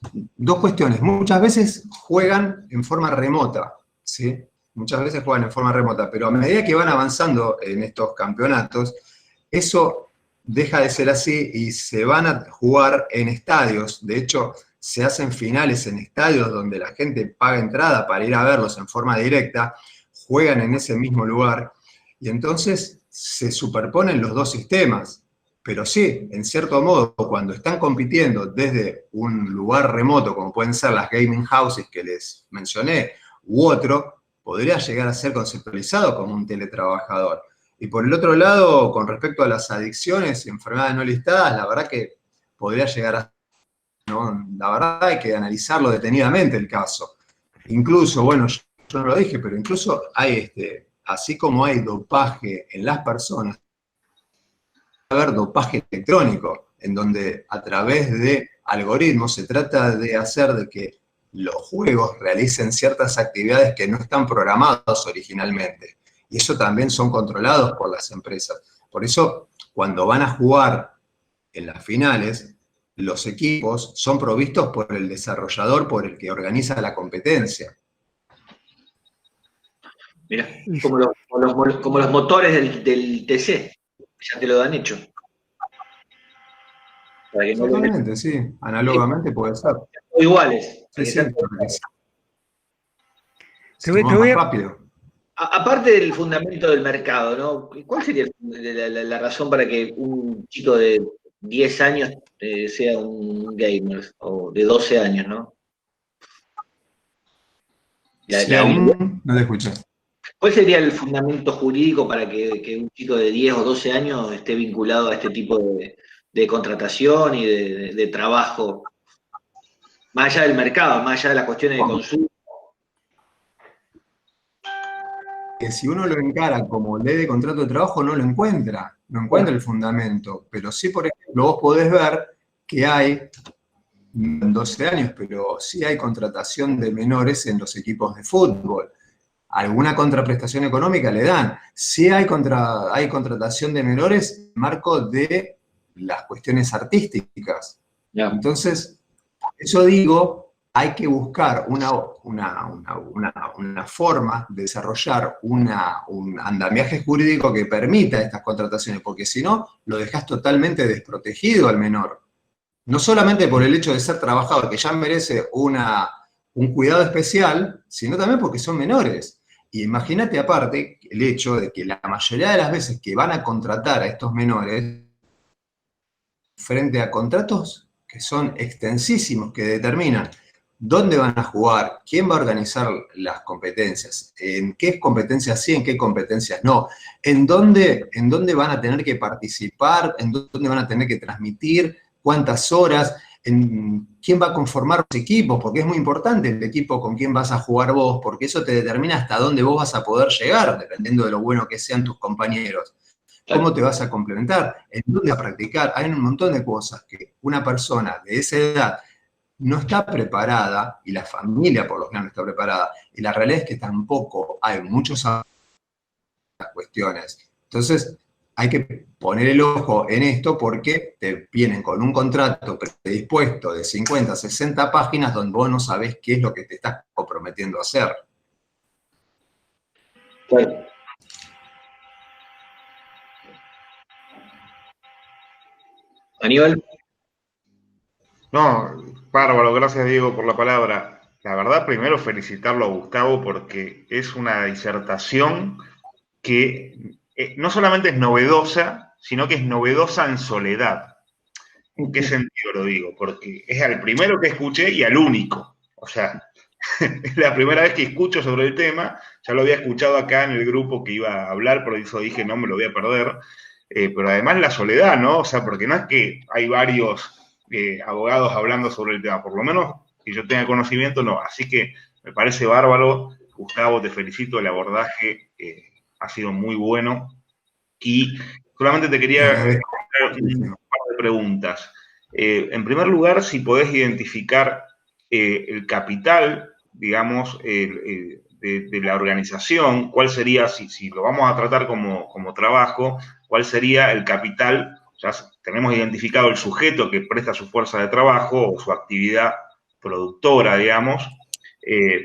cuestiones. Muchas veces juegan en forma remota, ¿sí? Muchas veces juegan en forma remota, pero a medida que van avanzando en estos campeonatos, eso deja de ser así y se van a jugar en estadios. De hecho, se hacen finales en estadios donde la gente paga entrada para ir a verlos en forma directa, juegan en ese mismo lugar, y entonces se superponen los dos sistemas. Pero sí, en cierto modo, cuando están compitiendo desde un lugar remoto, como pueden ser las gaming houses que les mencioné, u otro, podría llegar a ser conceptualizado como un teletrabajador. Y por el otro lado, con respecto a las adicciones y enfermedades no listadas, la verdad que podría llegar a... ¿no? La verdad hay que analizarlo detenidamente el caso. Incluso, bueno, yo no lo dije, pero incluso hay, así como hay dopaje en las personas, haber dopaje electrónico, en donde a través de algoritmos se trata de hacer de que los juegos realicen ciertas actividades que no están programados originalmente. Y eso también son controlados por las empresas. Por eso, cuando van a jugar en las finales, los equipos son provistos por el desarrollador, por el que organiza la competencia. Mirá, como los motores del TC, ya te lo han hecho. Exactamente, sí. Análogamente puede ser. O iguales. Sí, sí. Te voy a... más rápido. Aparte del fundamento del mercado, ¿no? ¿Cuál sería la razón para que un chico de 10 años sea un gamer? O de 12 años, ¿no? No te escucho. ¿Cuál sería el fundamento jurídico para que un chico de 10 o 12 años esté vinculado a este tipo de contratación y de trabajo? Más allá del mercado, más allá de las cuestiones de consumo. Que si uno lo encara como ley de contrato de trabajo, no encuentra el fundamento. Pero sí, por ejemplo, vos podés ver que hay, 12 años, pero sí hay contratación de menores en los equipos de fútbol. Alguna contraprestación económica le dan. Sí hay contratación de menores en el marco de las cuestiones artísticas. Entonces, eso digo, hay que buscar una forma de desarrollar un andamiaje jurídico que permita estas contrataciones, porque si no, lo dejas totalmente desprotegido al menor. No solamente por el hecho de ser trabajador, que ya merece un cuidado especial, sino también porque son menores. Y imagínate aparte el hecho de que la mayoría de las veces que van a contratar a estos menores, frente a contratos que son extensísimos, que determinan dónde van a jugar, quién va a organizar las competencias, en qué competencias sí, en qué competencias no, en dónde van a tener que participar, en dónde van a tener que transmitir, cuántas horas, en quién va a conformar los equipos, porque es muy importante el equipo con quién vas a jugar vos, porque eso te determina hasta dónde vos vas a poder llegar, dependiendo de lo bueno que sean tus compañeros. ¿Cómo te vas a complementar? ¿En dónde vas a practicar? Hay un montón de cosas que una persona de esa edad no está preparada, y la familia por lo general no está preparada, y la realidad es que tampoco hay muchos cuestiones. Entonces, hay que poner el ojo en esto porque te vienen con un contrato predispuesto de 50, 60 páginas donde vos no sabés qué es lo que te estás comprometiendo a hacer. Claro. Aníbal. No, bárbaro, gracias Diego por la palabra. La verdad, primero felicitarlo a Gustavo porque es una disertación que no solamente es novedosa, sino que es novedosa en soledad. ¿En qué sentido lo digo? Porque es al primero que escuché y al único. O sea, es la primera vez que escucho sobre el tema. Ya lo había escuchado acá en el grupo que iba a hablar, por eso dije, no me lo voy a perder. Pero además la soledad, ¿no? O sea, porque no es que hay varios abogados hablando sobre el tema, por lo menos que yo tenga conocimiento, no. Así que me parece bárbaro. Gustavo, te felicito, el abordaje ha sido muy bueno. Y solamente te quería hacer un par de preguntas. En primer lugar, si podés identificar el capital, digamos, de la organización, cuál sería, si lo vamos a tratar como trabajo, cuál sería el capital. Ya tenemos identificado el sujeto que presta su fuerza de trabajo o su actividad productora, digamos,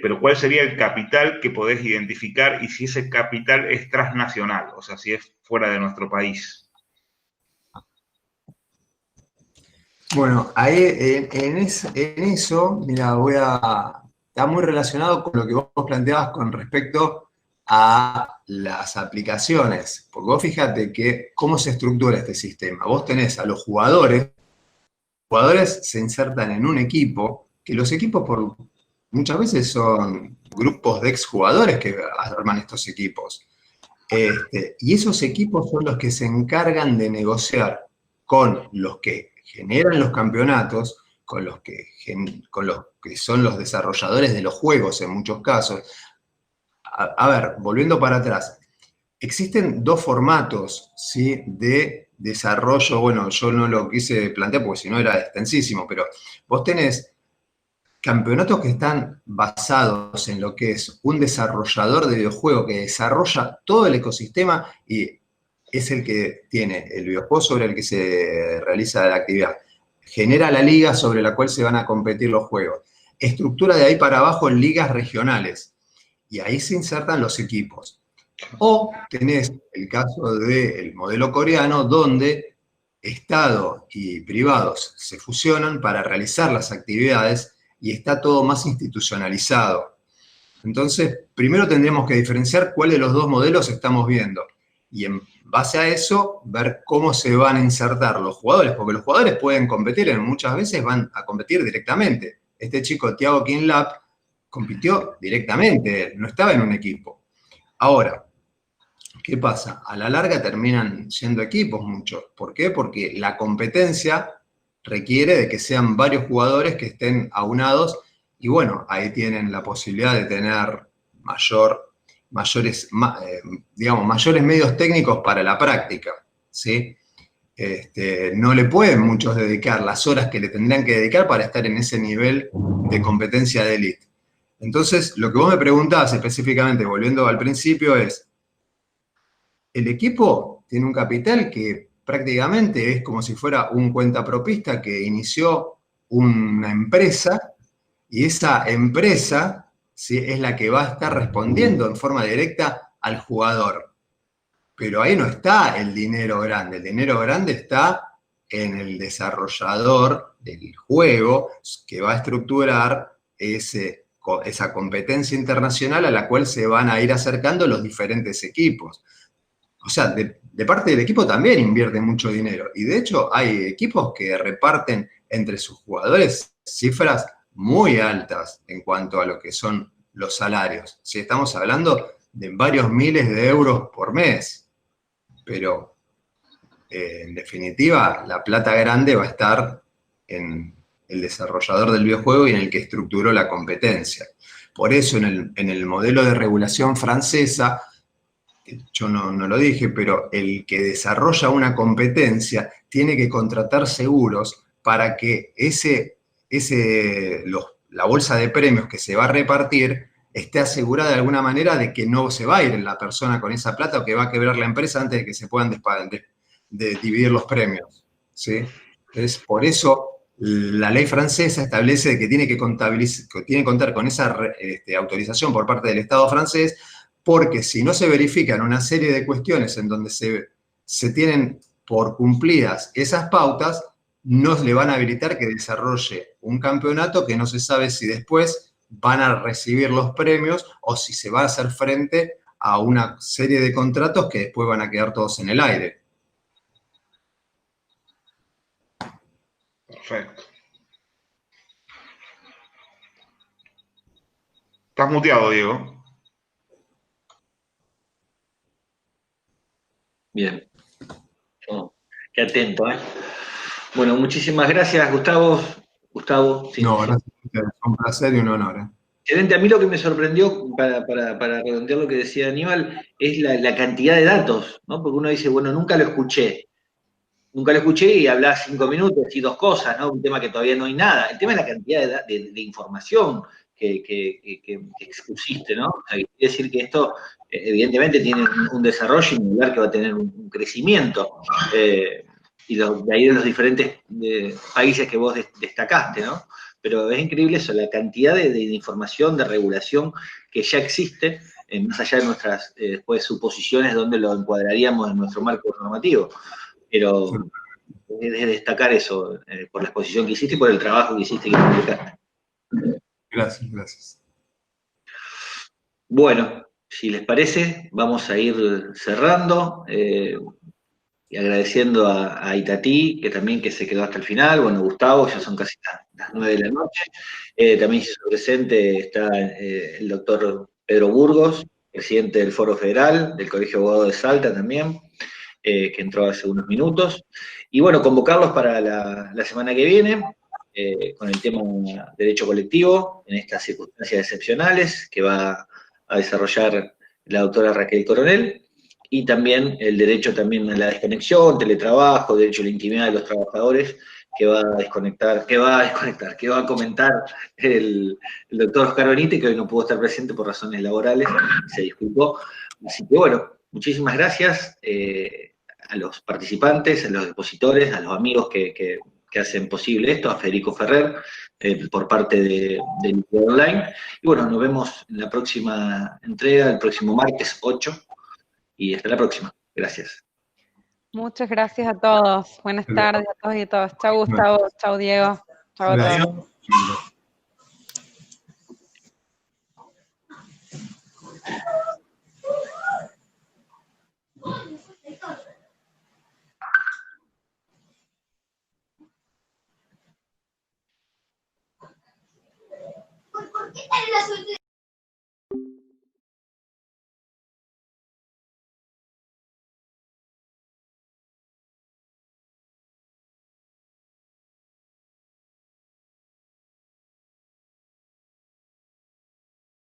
pero cuál sería el capital que podés identificar y si ese capital es transnacional, o sea, si es fuera de nuestro país. Bueno, ahí en eso, mira, está muy relacionado con lo que vos planteabas con respecto a las aplicaciones. Porque vos fíjate que cómo se estructura este sistema. Vos tenés a los jugadores se insertan en un equipo, que los equipos muchas veces son grupos de exjugadores que arman estos equipos. Y esos equipos son los que se encargan de negociar con los que generan los campeonatos, con los que son los desarrolladores de los juegos en muchos casos. A ver, volviendo para atrás, existen dos formatos, ¿sí?, de desarrollo. Bueno, yo no lo quise plantear porque si no era extensísimo, pero vos tenés campeonatos que están basados en lo que es un desarrollador de videojuego que desarrolla todo el ecosistema y es el que tiene el videojuego sobre el que se realiza la actividad. Genera la liga sobre la cual se van a competir los juegos. Estructura de ahí para abajo en ligas regionales. Y ahí se insertan los equipos. O tenés el caso del modelo coreano, donde Estado y privados se fusionan para realizar las actividades y está todo más institucionalizado. Entonces, primero tendríamos que diferenciar cuál de los dos modelos estamos viendo. Y en base a eso, ver cómo se van a insertar los jugadores, porque los jugadores pueden competir, muchas veces van a competir directamente. Este chico, Thiago Kinlap, compitió directamente, no estaba en un equipo. Ahora, ¿qué pasa? A la larga terminan siendo equipos muchos. ¿Por qué? Porque la competencia requiere de que sean varios jugadores que estén aunados y bueno, ahí tienen la posibilidad de tener mayores medios técnicos para la práctica, ¿sí? No le pueden muchos dedicar las horas que le tendrían que dedicar para estar en ese nivel de competencia de élite. Entonces, lo que vos me preguntabas específicamente, volviendo al principio, es, el equipo tiene un capital que prácticamente es como si fuera un cuentapropista que inició una empresa y esa empresa, ¿sí?, es la que va a estar respondiendo en forma directa al jugador. Pero ahí no está el dinero grande está en el desarrollador del juego que va a estructurar esa competencia internacional a la cual se van a ir acercando los diferentes equipos. O sea, de parte del equipo también invierte mucho dinero. Y de hecho hay equipos que reparten entre sus jugadores cifras muy altas en cuanto a lo que son los salarios. Si estamos hablando de varios miles de euros por mes. Pero en definitiva, la plata grande va a estar en el desarrollador del videojuego y en el que estructuró la competencia. Por eso en el modelo de regulación francesa, yo no lo dije, pero el que desarrolla una competencia tiene que contratar seguros para que la bolsa de premios que se va a repartir esté asegurada de alguna manera de que no se va a ir la persona con esa plata o que va a quebrar la empresa antes de que se puedan de dividir los premios, ¿sí? Entonces, por eso la ley francesa establece que tiene que contar con esa autorización por parte del Estado francés, porque si no se verifican una serie de cuestiones en donde se tienen por cumplidas esas pautas, no le van a habilitar que desarrolle un campeonato que no se sabe si después van a recibir los premios o si se va a hacer frente a una serie de contratos que después van a quedar todos en el aire. Perfecto. Estás muteado, Diego. Bien. Oh, qué atento, ¿eh? Bueno, muchísimas gracias, Gustavo. Gustavo, sí. No, gracias. Es un placer y un honor. Excelente. A mí lo que me sorprendió, para redondear lo que decía Aníbal, es la cantidad de datos, ¿no? Porque uno dice, bueno, nunca lo escuché. Nunca lo escuché y hablás 5 minutos y 2 cosas, ¿no? Un tema que todavía no hay nada. El tema es la cantidad de información que expusiste, ¿no? O sea, quiere decir que esto, evidentemente, tiene un desarrollo y un lugar que va a tener un crecimiento. Y de ahí de los diferentes países que vos destacaste, ¿no? Pero es increíble eso, la cantidad de información, de regulación que ya existe, más allá de nuestras después suposiciones donde lo encuadraríamos en nuestro marco normativo. Pero es de destacar eso, por la exposición que hiciste y por el trabajo que hiciste y que publicaste. Gracias, gracias. Bueno, si les parece, vamos a ir cerrando y agradeciendo a Itatí, que también que se quedó hasta el final. Bueno, Gustavo, ya son casi las 9 de la noche. También se hizo presente, está el doctor Pedro Burgos, presidente del Foro Federal, del Colegio de Abogados de Salta también, que entró hace unos minutos. Y bueno, convocarlos para la semana que viene, con el tema derecho colectivo, en estas circunstancias excepcionales, que va a desarrollar la doctora Raquel Coronel, y también el derecho también a la desconexión, teletrabajo, derecho a la intimidad de los trabajadores, que va a comentar el doctor Oscar Benítez, que hoy no pudo estar presente por razones laborales, se disculpó. Así que bueno, muchísimas gracias a los participantes, a los expositores, a los amigos que hacen posible esto, a Federico Ferrer, por parte de Litigador Online. Y bueno, nos vemos en la próxima entrega, el próximo martes 8, y hasta la próxima. Gracias. Muchas gracias a todos. Buenas tardes a todos y a todas. Chau, Gustavo. Chau, Diego. Chau a todos. ¿Por qué salen las últimas?